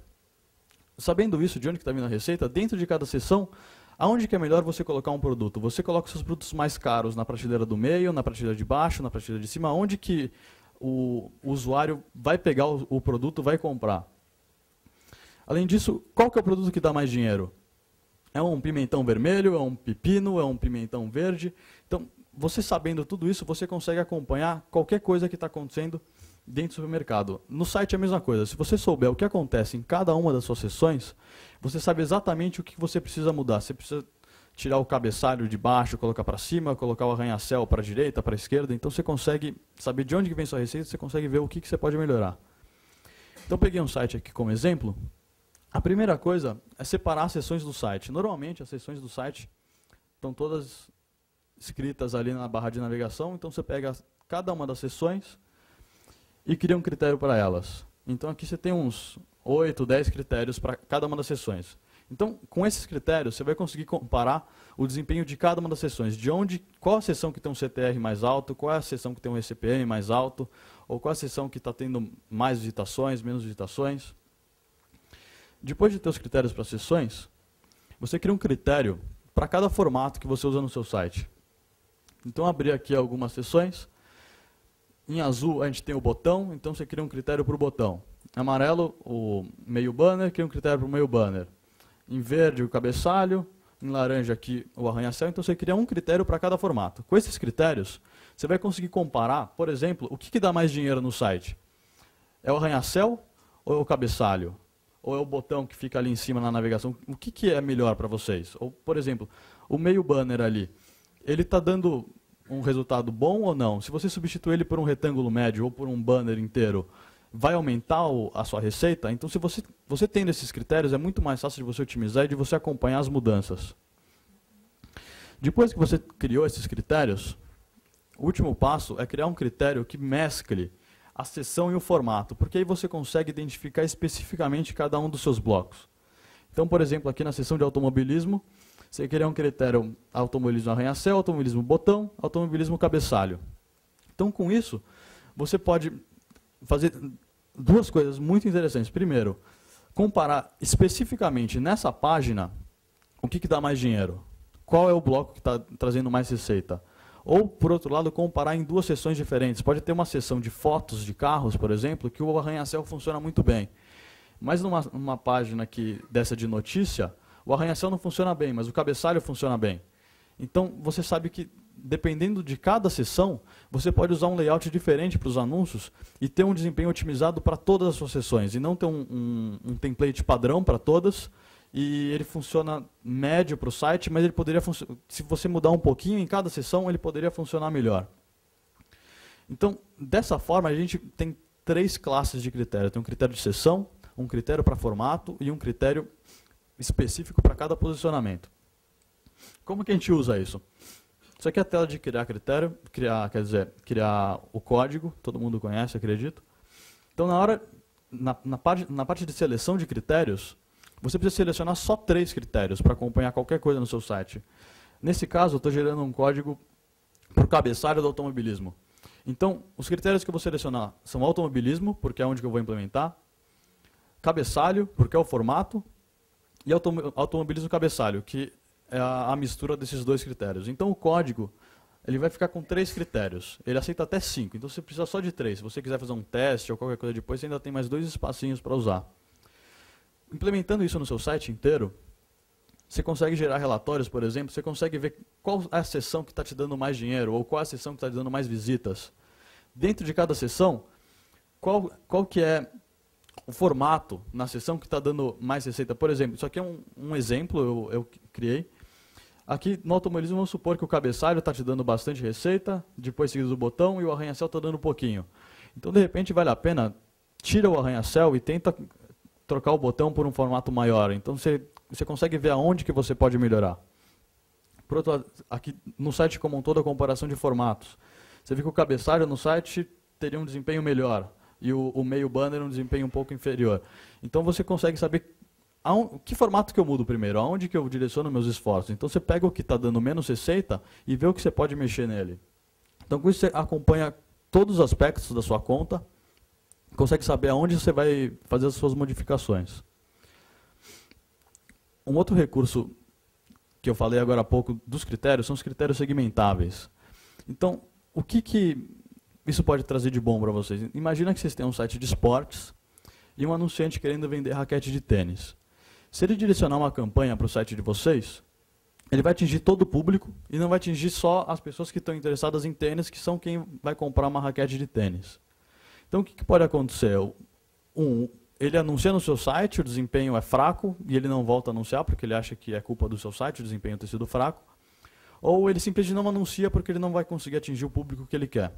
Sabendo isso, de onde que está vindo a receita, dentro de cada seção, aonde que é melhor você colocar um produto? Você coloca os seus produtos mais caros na prateleira do meio, na prateleira de baixo, na prateleira de cima, onde que o usuário vai pegar o produto, vai comprar. Além disso, qual que é o produto que dá mais dinheiro? É um pimentão vermelho, é um pepino, é um pimentão verde? Então, você sabendo tudo isso, você consegue acompanhar qualquer coisa que está acontecendo dentro do supermercado. No site é a mesma coisa. Se você souber o que acontece em cada uma das suas seções, você sabe exatamente o que você precisa mudar. Você precisa tirar o cabeçalho de baixo, colocar para cima, colocar o arranha-céu para a direita, para a esquerda. Então você consegue saber de onde vem sua receita, você consegue ver o que você pode melhorar. Então eu peguei um site aqui como exemplo. A primeira coisa é separar as seções do site. Normalmente as seções do site estão todas escritas ali na barra de navegação, então você pega cada uma das seções e cria um critério para elas. Então aqui você tem uns 8, 10 critérios para cada uma das seções. Então, com esses critérios, você vai conseguir comparar o desempenho de cada uma das seções. Qual a seção que tem um CTR mais alto, qual é a seção que tem um ECPM mais alto, ou qual a seção que está tendo mais visitações, menos visitações. Depois de ter os critérios para as seções, você cria um critério para cada formato que você usa no seu site. Então, abri aqui algumas seções. Em azul, a gente tem o botão, então você cria um critério para o botão. Em amarelo, o meio banner, cria um critério para o meio banner. Em verde, o cabeçalho. Em laranja, aqui, o arranha-céu. Então, você cria um critério para cada formato. Com esses critérios, você vai conseguir comparar, por exemplo, o que dá mais dinheiro no site. É o arranha-céu ou é o cabeçalho? Ou é o botão que fica ali em cima na navegação? O que é melhor para vocês? Ou, por exemplo, o meio banner ali, ele está dando um resultado bom ou não? Se você substituir ele por um retângulo médio ou por um banner inteiro, vai aumentar a sua receita? Então, se você tendo esses critérios, é muito mais fácil de você otimizar e de você acompanhar as mudanças. Depois que você criou esses critérios, o último passo é criar um critério que mescle a seção e o formato, porque aí você consegue identificar especificamente cada um dos seus blocos. Então, por exemplo, aqui na seção de automobilismo, você cria um critério automobilismo arranha-céu, automobilismo botão, automobilismo cabeçalho. Então, com isso, você pode fazer duas coisas muito interessantes. Primeiro, comparar especificamente nessa página o que dá mais dinheiro. Qual é o bloco que está trazendo mais receita? Ou, por outro lado, comparar em duas seções diferentes. Pode ter uma seção de fotos de carros, por exemplo, que o arranha-céu funciona muito bem. Mas numa página dessa de notícia, o arranha-céu não funciona bem, mas o cabeçalho funciona bem. Então, você sabe que, dependendo de cada seção, você pode usar um layout diferente para os anúncios e ter um desempenho otimizado para todas as suas seções, e não ter um template padrão para todas, e ele funciona médio para o site, mas ele poderia se você mudar um pouquinho em cada seção, ele poderia funcionar melhor. Então, dessa forma, a gente tem 3 classes de critério. Tem um critério de seção, um critério para formato e um critério específico para cada posicionamento. Como que a gente usa isso? Isso aqui é a tela de criar critério, criar o código, todo mundo conhece, acredito. Então, na parte de seleção de critérios, você precisa selecionar só 3 critérios para acompanhar qualquer coisa no seu site. Nesse caso, eu estou gerando um código para o cabeçalho do automobilismo. Então, os critérios que eu vou selecionar são automobilismo, porque é onde que eu vou implementar, cabeçalho, porque é o formato, e automobilismo cabeçalho, que é a mistura desses 2 critérios. Então, o código ele vai ficar com 3 critérios. Ele aceita até 5, então você precisa só de 3. Se você quiser fazer um teste ou qualquer coisa depois, você ainda tem mais 2 espacinhos para usar. Implementando isso no seu site inteiro, você consegue gerar relatórios, por exemplo, você consegue ver qual é a seção que está te dando mais dinheiro, ou qual é a seção que está te dando mais visitas. Dentro de cada seção, qual que é o formato na seção que está dando mais receita. Por exemplo, isso aqui é um exemplo, eu criei. Aqui no automobilismo, vamos supor que o cabeçalho está te dando bastante receita, depois seguido do botão, e o arranha-céu está dando pouquinho. Então, de repente, vale a pena, tira o arranha-céu e tenta trocar o botão por um formato maior. Então, você consegue ver aonde que você pode melhorar. Por outro lado, aqui no site como um todo, a comparação de formatos. Você vê que o cabeçalho no site teria um desempenho melhor, e o meio banner um desempenho um pouco inferior. Então, você consegue saber que formato que eu mudo primeiro, aonde que eu direciono meus esforços. Então, você pega o que está dando menos receita e vê o que você pode mexer nele. Então, com isso, você acompanha todos os aspectos da sua conta, consegue saber aonde você vai fazer as suas modificações. Um outro recurso que eu falei agora há pouco dos critérios são os critérios segmentáveis. Então, o que isso pode trazer de bom para vocês? Imagina que vocês têm um site de esportes e um anunciante querendo vender raquete de tênis. Se ele direcionar uma campanha para o site de vocês, ele vai atingir todo o público e não vai atingir só as pessoas que estão interessadas em tênis, que são quem vai comprar uma raquete de tênis. Então, o que pode acontecer? Ele anuncia no seu site, o desempenho é fraco e ele não volta a anunciar porque ele acha que é culpa do seu site, o desempenho ter sido fraco. Ou ele simplesmente não anuncia porque ele não vai conseguir atingir o público que ele quer.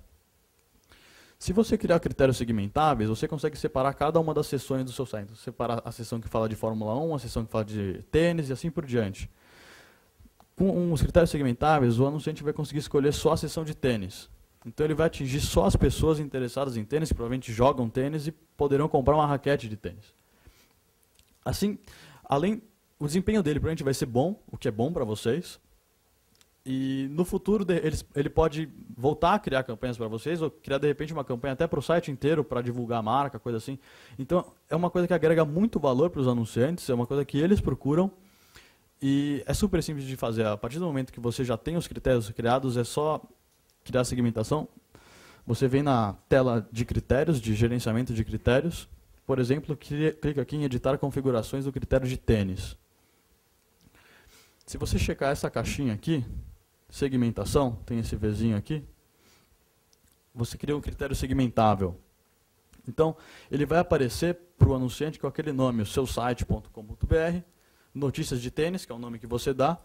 Se você criar critérios segmentáveis, você consegue separar cada uma das seções do seu site. Separar a seção que fala de Fórmula 1, a seção que fala de tênis e assim por diante. Com os critérios segmentáveis, o anunciante vai conseguir escolher só a seção de tênis. Então ele vai atingir só as pessoas interessadas em tênis, que provavelmente jogam tênis e poderão comprar uma raquete de tênis. Assim, o desempenho dele provavelmente vai ser bom, o que é bom para vocês. E no futuro ele pode voltar a criar campanhas para vocês, ou criar de repente uma campanha até para o site inteiro, para divulgar a marca, coisa assim. Então é uma coisa que agrega muito valor para os anunciantes, é uma coisa que eles procuram. E é super simples de fazer. A partir do momento que você já tem os critérios criados, é só criar a segmentação. Você vem na tela de critérios, de gerenciamento de critérios. Por exemplo, clica aqui em editar configurações do critério de tênis. Se você checar essa caixinha aqui, segmentação, tem esse Vzinho aqui, você cria um critério segmentável. Então, ele vai aparecer para o anunciante com aquele nome, o seusite.com.br, notícias de tênis, que é o nome que você dá,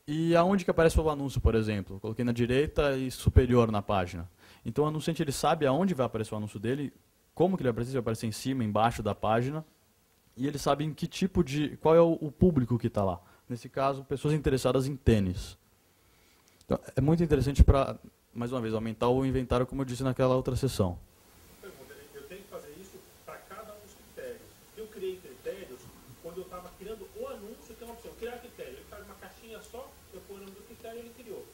e aonde que aparece o anúncio, por exemplo. Coloquei na direita e superior na página. Então, o anunciante ele sabe aonde vai aparecer o anúncio dele, como que ele vai aparecer em cima, embaixo da página, e eles sabem que tipo qual é o público que está lá. Nesse caso, pessoas interessadas em tênis. Então, é muito interessante para, mais uma vez, aumentar o inventário, como eu disse naquela outra sessão. Pergunta, eu tenho que fazer isso para cada um dos critérios. Eu criei critérios, quando eu estava criando o anúncio, tem uma opção, criar critério. Ele faz uma caixinha só, eu ponho o nome do critério e ele criou.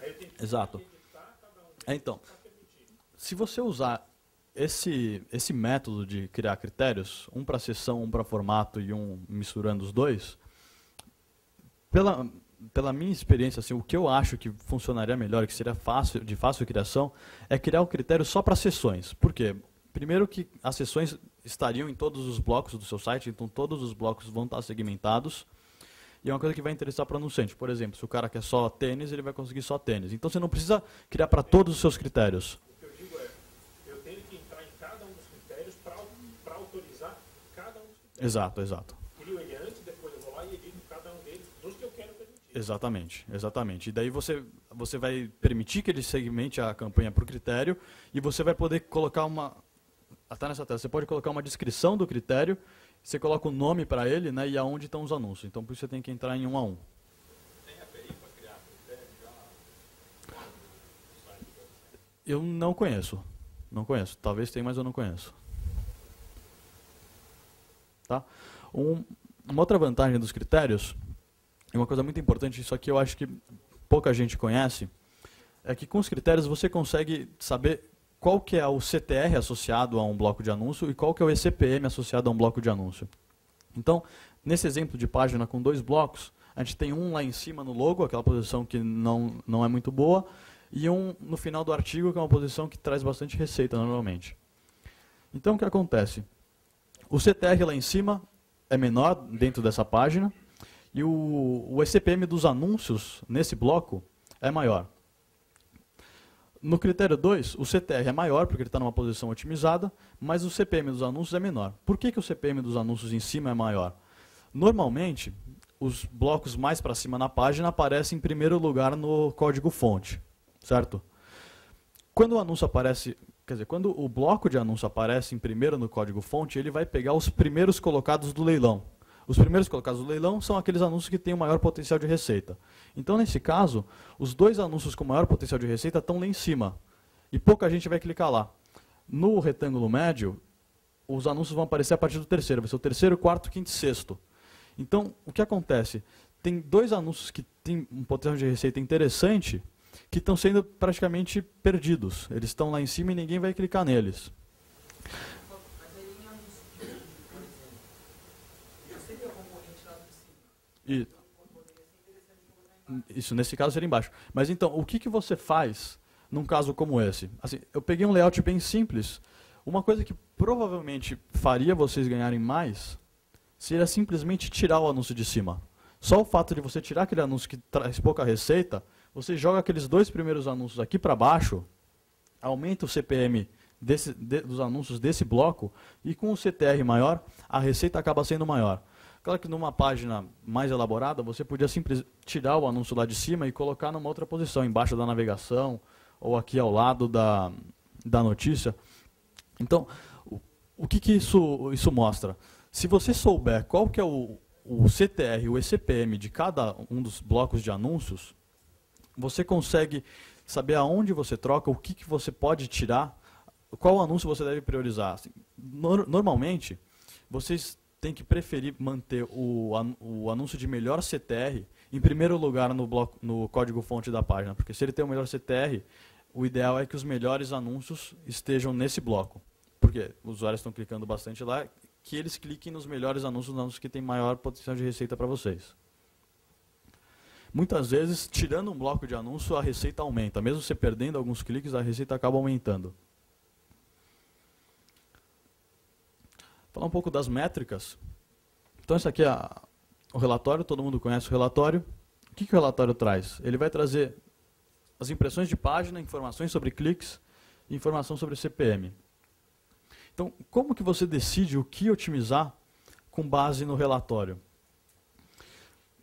Aí eu tenho que Exato. editar cada um deles Então, para permitir. se você usar esse método de criar critérios, um para sessão, um para formato e um misturando os dois, pela minha experiência, assim, o que eu acho que funcionaria melhor, que seria de fácil criação, é criar o critério só para sessões. Por quê? Primeiro que as sessões estariam em todos os blocos do seu site, então todos os blocos vão estar segmentados. E é uma coisa que vai interessar para o anunciante. Por exemplo, se o cara quer só tênis, ele vai conseguir só tênis. Então você não precisa criar para todos os seus critérios. O que eu digo é, eu tenho que entrar em cada um dos critérios para autorizar cada um dos critérios. Exato, exato. Crio ele antes, depois eu vou lá e edito cada um deles, dos que eu quero permitir. Exatamente, exatamente. E daí você vai permitir que ele segmente a campanha por critério e você vai poder colocar até nessa tela, você pode colocar uma descrição do critério, você coloca o nome para ele, né, e aonde estão os anúncios. Então, por isso você tem que entrar em um a um. Tem API para criar critério já? Eu não conheço. Não conheço. Talvez tenha, mas eu não conheço. Tá? Uma outra vantagem dos critérios, e uma coisa muito importante, isso aqui eu acho que pouca gente conhece, é que com os critérios você consegue saber qual que é o CTR associado a um bloco de anúncio e qual que é o ECPM associado a um bloco de anúncio. Então, nesse exemplo de página com 2 blocos, a gente tem um lá em cima no logo, aquela posição que não é muito boa, e um no final do artigo, que é uma posição que traz bastante receita normalmente. Então, o que acontece? O CTR lá em cima é menor dentro dessa página, e o ECPM dos anúncios nesse bloco é maior. No critério 2, o CTR é maior, porque ele está numa posição otimizada, mas o CPM dos anúncios é menor. Por que o CPM dos anúncios em cima é maior? Normalmente, os blocos mais para cima na página aparecem em primeiro lugar no código-fonte, certo? Quando o anúncio aparece, quer dizer, quando o bloco de anúncio aparece em primeiro no código-fonte, ele vai pegar os primeiros colocados do leilão. Os primeiros colocados do leilão são aqueles anúncios que têm o maior potencial de receita. Então, nesse caso, os 2 anúncios com maior potencial de receita estão lá em cima. E pouca gente vai clicar lá. No retângulo médio, os anúncios vão aparecer a partir do terceiro. Vai ser o terceiro, quarto, quinto e sexto. Então, o que acontece? Tem 2 anúncios que têm um potencial de receita interessante que estão sendo praticamente perdidos. Eles estão lá em cima e ninguém vai clicar neles. E isso, nesse caso, seria embaixo. Mas então, o que você faz num caso como esse? Assim, eu peguei um layout bem simples. Uma coisa que provavelmente faria vocês ganharem mais seria simplesmente tirar o anúncio de cima. Só o fato de você tirar aquele anúncio que traz pouca receita, você joga aqueles 2 primeiros anúncios aqui para baixo, aumenta o CPM dos anúncios desse bloco, e com o CTR maior, a receita acaba sendo maior. Claro que numa página mais elaborada, você podia simplesmente tirar o anúncio lá de cima e colocar numa outra posição, embaixo da navegação, ou aqui ao lado da notícia. Então, o que isso mostra? Se você souber qual que é o CTR, o ECPM de cada um dos blocos de anúncios, você consegue saber aonde você troca, o que você pode tirar, qual anúncio você deve priorizar. Assim, normalmente, vocês têm que preferir manter o anúncio de melhor CTR em primeiro lugar no código-fonte da página, porque se ele tem o melhor CTR, o ideal é que os melhores anúncios estejam nesse bloco. Porque os usuários estão clicando bastante lá, que eles cliquem nos melhores anúncios que têm maior potencial de receita para vocês. Muitas vezes, tirando um bloco de anúncio, a receita aumenta. Mesmo você perdendo alguns cliques, a receita acaba aumentando. Falar um pouco das métricas. Então, esse aqui é o relatório, todo mundo conhece o relatório. O que o relatório traz? Ele vai trazer as impressões de página, informações sobre cliques e informação sobre CPM. Então, como que você decide o que otimizar com base no relatório?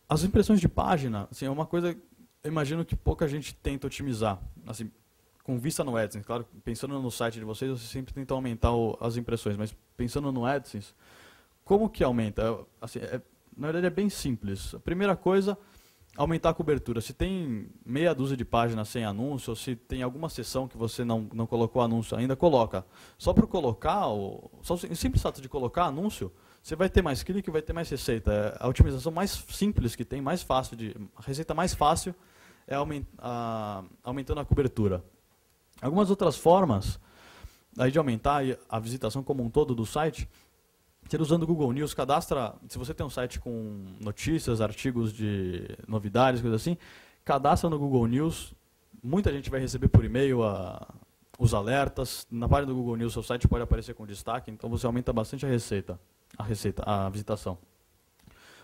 As impressões de página, assim, é uma coisa, eu imagino que pouca gente tenta otimizar. Assim, com vista no AdSense. Claro, pensando no site de vocês, vocês sempre tentam aumentar as impressões, mas pensando no AdSense, como que aumenta? Assim, na verdade é bem simples. A primeira coisa, aumentar a cobertura. Se tem meia dúzia de páginas sem anúncio, ou se tem alguma seção que você não colocou anúncio ainda, coloca. Só por colocar, só o simples fato de colocar anúncio, você vai ter mais clique, vai ter mais receita. É a otimização mais simples que tem, mais fácil a receita mais fácil é aumentando a cobertura. Algumas outras formas aí de aumentar a visitação como um todo do site, ser usando o Google News, cadastra, se você tem um site com notícias, artigos de novidades, coisas assim, cadastra no Google News, muita gente vai receber por e-mail os alertas, na página do Google News seu site pode aparecer com destaque, então você aumenta bastante a visitação.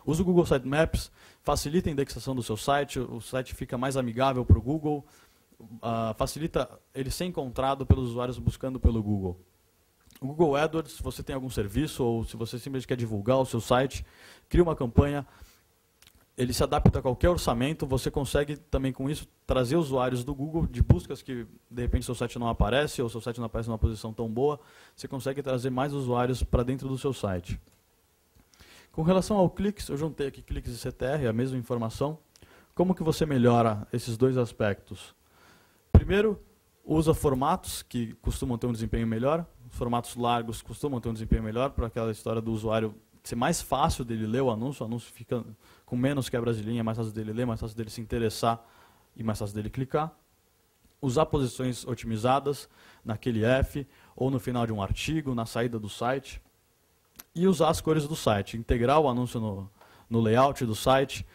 Usa o Google Sitemaps, facilita a indexação do seu site, o site fica mais amigável para o Google, facilita ele ser encontrado pelos usuários buscando pelo Google. O Google AdWords, se você tem algum serviço ou se você simplesmente quer divulgar o seu site, cria uma campanha, ele se adapta a qualquer orçamento, você consegue também com isso trazer usuários do Google de buscas que de repente seu site não aparece ou seu site não aparece numa posição tão boa, você consegue trazer mais usuários para dentro do seu site. Com relação ao cliques, eu juntei aqui cliques e CTR, a mesma informação. Como que você melhora esses dois aspectos? Primeiro, usa formatos que costumam ter um desempenho melhor. Formatos largos costumam ter um desempenho melhor para aquela história do usuário ser mais fácil dele ler o anúncio fica com menos quebras de linha, mais fácil dele ler, mais fácil dele se interessar e mais fácil dele clicar. Usar posições otimizadas naquele F ou no final de um artigo, na saída do site. E usar as cores do site, integrar o anúncio no layout do site,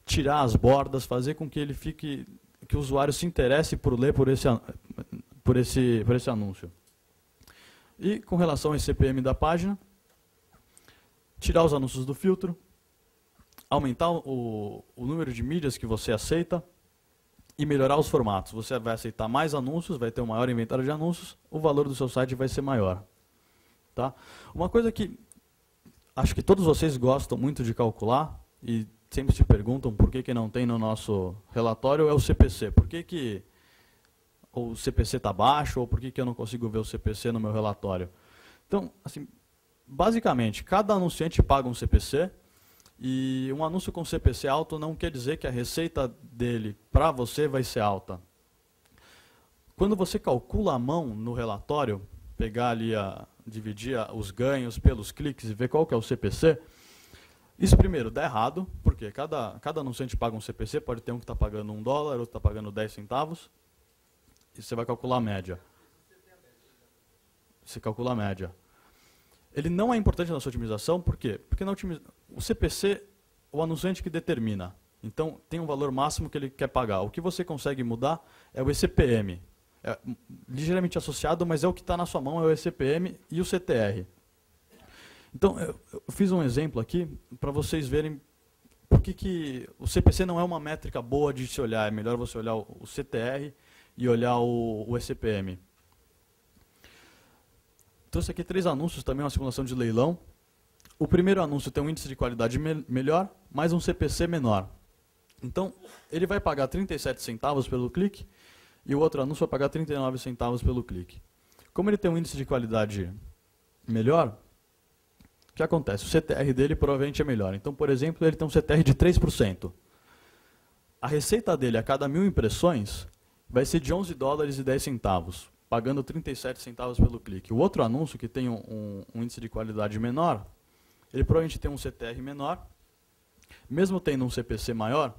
tirar as bordas, fazer com que que o usuário se interesse por ler por esse anúncio. E com relação ao CPM da página, tirar os anúncios do filtro, aumentar o número de mídias que você aceita e melhorar os formatos. Você vai aceitar mais anúncios, vai ter um maior inventário de anúncios, o valor do seu site vai ser maior. Tá? Uma coisa que acho que todos vocês gostam muito de calcular e sempre se perguntam por que não tem no nosso relatório é o CPC. Por que o CPC está baixo ou por que eu não consigo ver o CPC no meu relatório? Então, assim, basicamente, cada anunciante paga um CPC e um anúncio com CPC alto não quer dizer que a receita dele para você vai ser alta. Quando você calcula à mão no relatório, pegar ali dividir os ganhos pelos cliques e ver qual que é o CPC, isso primeiro dá errado, porque cada anunciante paga um CPC, pode ter um que está pagando $1, outro está pagando 10 centavos, e você vai calcular a média. Você calcula a média. Ele não é importante na sua otimização, por quê? Porque o CPC, o anunciante que determina. Então, tem um valor máximo que ele quer pagar. O que você consegue mudar é o eCPM. É ligeiramente associado, mas é o que está na sua mão, é o eCPM e o CTR. Então, eu fiz um exemplo aqui para vocês verem por que o CPC não é uma métrica boa de se olhar. É melhor você olhar o CTR e olhar o eCPM. Trouxe aqui 3 anúncios, também uma simulação de leilão. O primeiro anúncio tem um índice de qualidade melhor, mais um CPC menor. Então, ele vai pagar 37 centavos pelo clique, e o outro anúncio vai pagar 39 centavos pelo clique. Como ele tem um índice de qualidade melhor, o que acontece? O CTR dele provavelmente é melhor. Então, por exemplo, ele tem um CTR de 3%. A receita dele a cada 1.000 impressões vai ser de $11,10, pagando 37 centavos pelo clique. O outro anúncio, que tem um índice de qualidade menor, ele provavelmente tem um CTR menor. Mesmo tendo um CPC maior,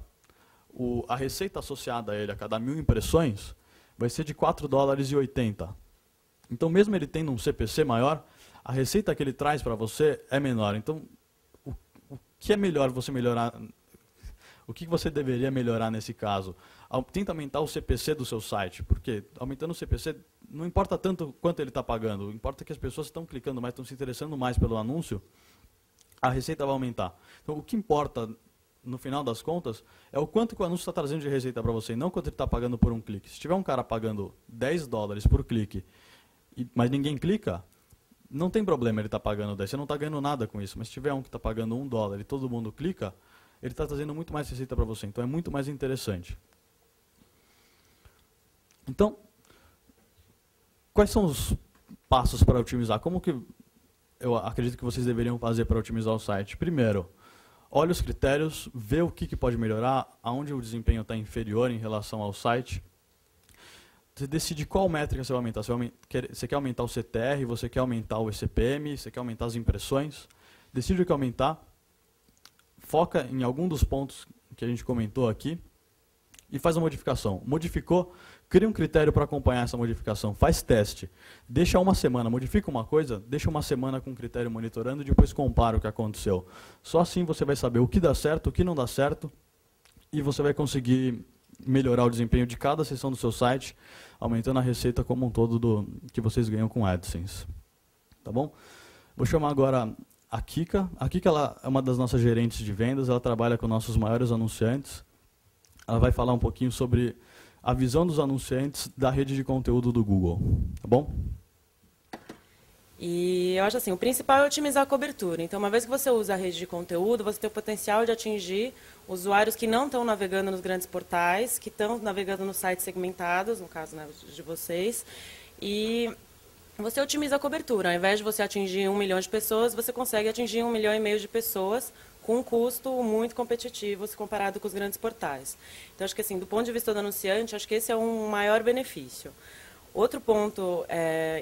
a receita associada a ele a cada 1.000 impressões vai ser de $4,80. Então, mesmo ele tendo um CPC maior, a receita que ele traz para você é menor. Então, o que é melhor você melhorar? O que você deveria melhorar nesse caso? Tenta aumentar o CPC do seu site, porque aumentando o CPC não importa tanto quanto ele está pagando, importa que as pessoas estão clicando mais, estão se interessando mais pelo anúncio, a receita vai aumentar. Então, o que importa, no final das contas, é o quanto que o anúncio está trazendo de receita para você, e não quanto ele está pagando por um clique. Se tiver um cara pagando $10 por clique, mas ninguém clica, não tem problema ele estar pagando 10, você não está ganhando nada com isso. Mas se tiver um que está pagando $1 e todo mundo clica, ele está trazendo muito mais receita para você, então é muito mais interessante. Então, quais são os passos para otimizar? Como que eu acredito que vocês deveriam fazer para otimizar o site? Primeiro, olhe os critérios, vê o que pode melhorar, aonde o desempenho está inferior em relação ao site. Você decide qual métrica você vai aumentar. Você quer aumentar o CTR, você quer aumentar o ECPM, você quer aumentar as impressões. Decide o que aumentar, foca em algum dos pontos que a gente comentou aqui e faz a modificação. Modificou, cria um critério para acompanhar essa modificação, faz teste. Deixa uma semana, modifica uma coisa, deixa uma semana com o critério monitorando e depois compara o que aconteceu. Só assim você vai saber o que dá certo, o que não dá certo e você vai conseguir melhorar o desempenho de cada seção do seu site, aumentando a receita como um todo que vocês ganham com AdSense. Tá bom? Vou chamar agora a Kika. A Kika ela é uma das nossas gerentes de vendas, ela trabalha com nossos maiores anunciantes. Ela vai falar um pouquinho sobre a visão dos anunciantes da rede de conteúdo do Google. Tá bom? E eu acho assim, o principal é otimizar a cobertura. Então, uma vez que você usa a rede de conteúdo, você tem o potencial de atingir usuários que não estão navegando nos grandes portais, que estão navegando nos sites segmentados, no caso, né, de vocês, e você otimiza a cobertura. Ao invés de você atingir 1 milhão de pessoas, você consegue atingir 1,5 milhão de pessoas com um custo muito competitivo se comparado com os grandes portais. Então, acho que assim, do ponto de vista do anunciante, acho que esse é um maior benefício. Outro ponto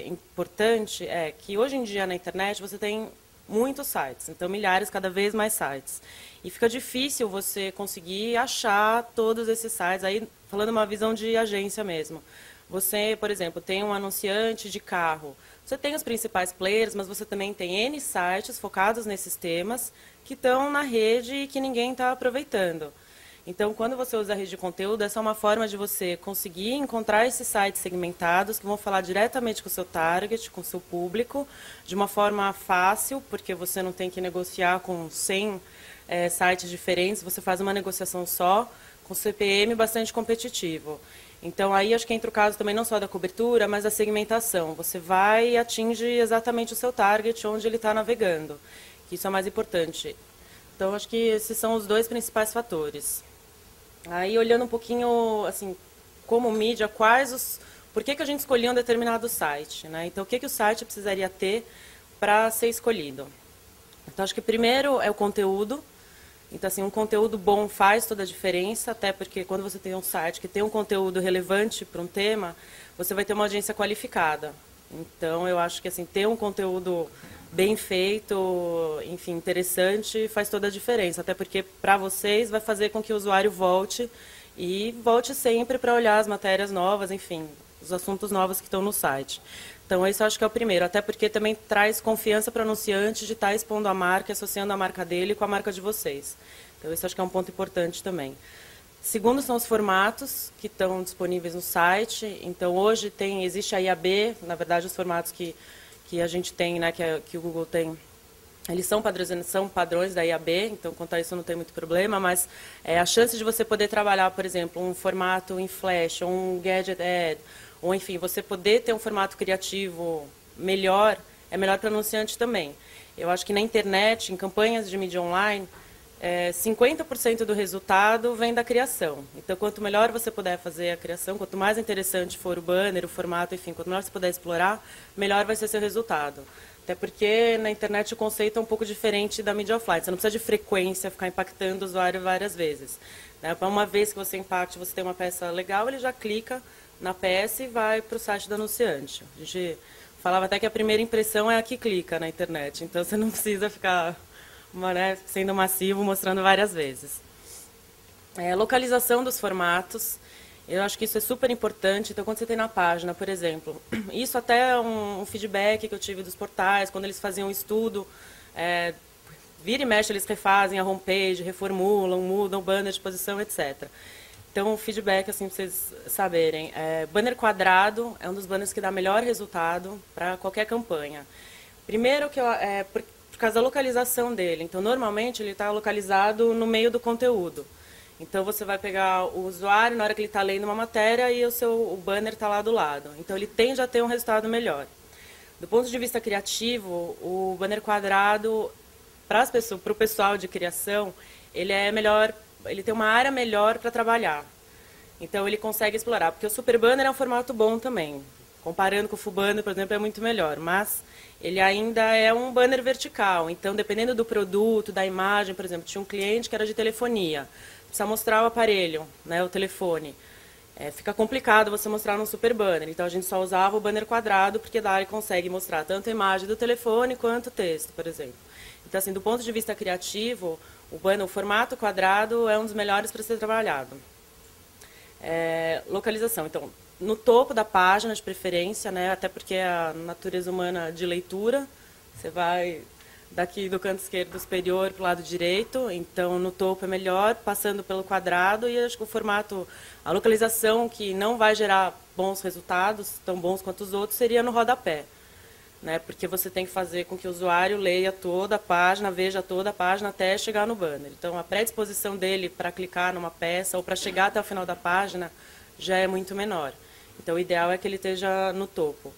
importante é que hoje em dia na internet você tem muitos sites, então milhares, cada vez mais sites. E fica difícil você conseguir achar todos esses sites, aí falando uma visão de agência mesmo. Você, por exemplo, tem um anunciante de carro, você tem os principais players, mas você também tem N sites focados nesses temas que estão na rede e que ninguém está aproveitando. Então, quando você usa a rede de conteúdo, essa é uma forma de você conseguir encontrar esses sites segmentados que vão falar diretamente com o seu target, com o seu público, de uma forma fácil, porque você não tem que negociar com 100 sites diferentes, você faz uma negociação só, com CPM bastante competitivo. Então, aí acho que entra o caso também não só da cobertura, mas da segmentação. Você vai e atinge exatamente o seu target, onde ele está navegando. Isso é o mais importante. Então, acho que esses são os dois principais fatores. Aí, olhando um pouquinho, assim, como mídia, por que a gente escolheu um determinado site, né? Então, o que o site precisaria ter para ser escolhido? Então, acho que primeiro é o conteúdo. Então, assim, um conteúdo bom faz toda a diferença, até porque quando você tem um site que tem um conteúdo relevante para um tema, você vai ter uma audiência qualificada. Então, eu acho que assim, ter um conteúdo bem feito, enfim, interessante, faz toda a diferença. Até porque, para vocês, vai fazer com que o usuário volte e volte sempre para olhar as matérias novas, enfim, os assuntos novos que estão no site. Então, esse eu acho que é o primeiro. Até porque também traz confiança para o anunciante de estar expondo a marca, associando a marca dele com a marca de vocês. Então, esse eu acho que é um ponto importante também. Segundo, são os formatos que estão disponíveis no site. Então, hoje existe a IAB, na verdade, os formatos que a gente tem, né, que o Google tem, eles são padrões da IAB, então, quanto a isso não tem muito problema, mas a chance de você poder trabalhar, por exemplo, um formato em Flash, ou um Gadget Ad, ou, enfim, você poder ter um formato criativo melhor, é melhor para o anunciante também. Eu acho que na internet, em campanhas de mídia online, 50% do resultado vem da criação. Então, quanto melhor você puder fazer a criação, quanto mais interessante for o banner, o formato, enfim, quanto melhor você puder explorar, melhor vai ser seu resultado. Até porque na internet o conceito é um pouco diferente da mídia offline. Você não precisa de frequência, ficar impactando o usuário várias vezes. Para uma vez que você impacte, você tem uma peça legal, ele já clica na peça e vai para o site do anunciante. A gente falava até que a primeira impressão é a que clica na internet. Então, você não precisa ficar sendo massivo, mostrando várias vezes. Localização dos formatos, eu acho que isso é super importante. Então, quando você tem na página, por exemplo, isso até é um feedback que eu tive dos portais, quando eles faziam um estudo, vira e mexe, eles refazem a homepage, reformulam, mudam o banner de posição, etc. Então, feedback, assim, para vocês saberem, banner quadrado é um dos banners que dá melhor resultado para qualquer campanha. Primeiro, por causa da localização dele. Então, normalmente, ele está localizado no meio do conteúdo. Então, você vai pegar o usuário na hora que ele está lendo uma matéria e o banner está lá do lado. Então, ele tende a ter um resultado melhor. Do ponto de vista criativo, o banner quadrado, para o pessoal de criação, ele é melhor, ele tem uma área melhor para trabalhar. Então, ele consegue explorar. Porque o super banner é um formato bom também. comparando com o full banner, por exemplo, é muito melhor, mas ele ainda é um banner vertical, então dependendo do produto, da imagem, por exemplo, tinha um cliente que era de telefonia, precisa mostrar o aparelho, né, o telefone. Fica complicado você mostrar num super banner, então a gente só usava o banner quadrado, porque daí consegue mostrar tanto a imagem do telefone quanto o texto, por exemplo. Então, assim, do ponto de vista criativo, o formato quadrado é um dos melhores para ser trabalhado. Localização, então, no topo da página, de preferência, né, até porque é a natureza humana de leitura, você vai daqui do canto esquerdo superior para o lado direito, então no topo é melhor, passando pelo quadrado, e acho que o formato, a localização que não vai gerar bons resultados, tão bons quanto os outros, seria no rodapé, né, porque você tem que fazer com que o usuário leia toda a página, veja toda a página até chegar no banner. Então a predisposição dele para clicar numa peça ou para chegar até o final da página já é muito menor. Então o ideal é que ele esteja no topo.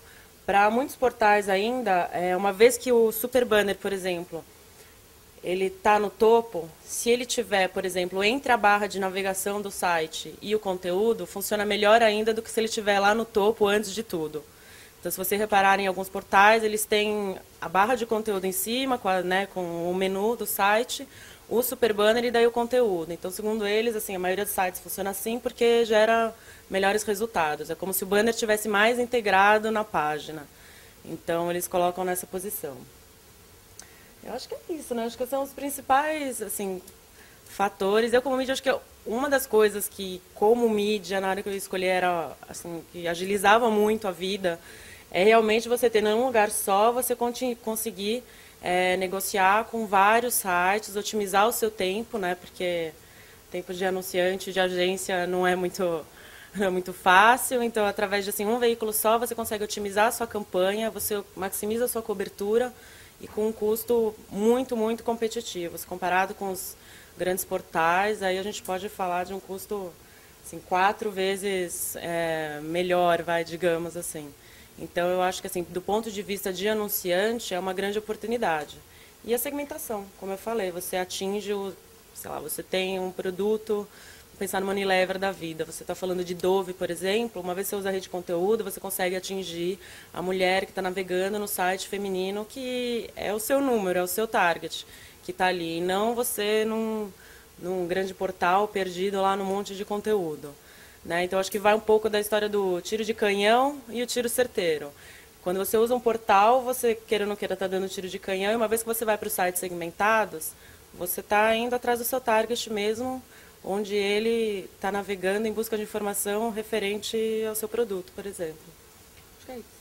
Para muitos portais ainda, uma vez que o super banner, por exemplo, ele está no topo, se ele tiver, por exemplo, entre a barra de navegação do site e o conteúdo, funciona melhor ainda do que se ele estiver lá no topo antes de tudo. Então, se você reparar em alguns portais, eles têm a barra de conteúdo em cima, com o menu do site, o super banner e daí o conteúdo. Então, segundo eles, assim, a maioria dos sites funciona assim porque gera melhores resultados. É como se o banner estivesse mais integrado na página. Então, eles colocam nessa posição. Eu acho que é isso, né? Acho que são os principais, assim, fatores. Eu, como mídia, acho que uma das coisas que, como mídia, na hora que eu escolhi, era, assim, que agilizava muito a vida, é realmente você ter num lugar só, você conseguir negociar com vários sites, otimizar o seu tempo, né? Porque tempo de anunciante, de agência, não é muito fácil. Então, através de um veículo só, você consegue otimizar a sua campanha, você maximiza a sua cobertura e com um custo muito, muito competitivo. Se comparado com os grandes portais, aí a gente pode falar de um custo 4 vezes melhor, digamos assim. Então, eu acho que, assim, do ponto de vista de anunciante, é uma grande oportunidade. E a segmentação, como eu falei, você atinge você tem um produto, pensar no Unilever da vida, você está falando de Dove, por exemplo, uma vez que você usa a rede de conteúdo, você consegue atingir a mulher que está navegando no site feminino, que é o seu número, é o seu target, que está ali, e não você num grande portal perdido lá no monte de conteúdo. Né? Então, acho que vai um pouco da história do tiro de canhão e o tiro certeiro. Quando você usa um portal, você, queira ou não queira, está dando tiro de canhão, e uma vez que você vai para os sites segmentados, você está indo atrás do seu target mesmo, onde ele está navegando em busca de informação referente ao seu produto, por exemplo. Acho que é isso.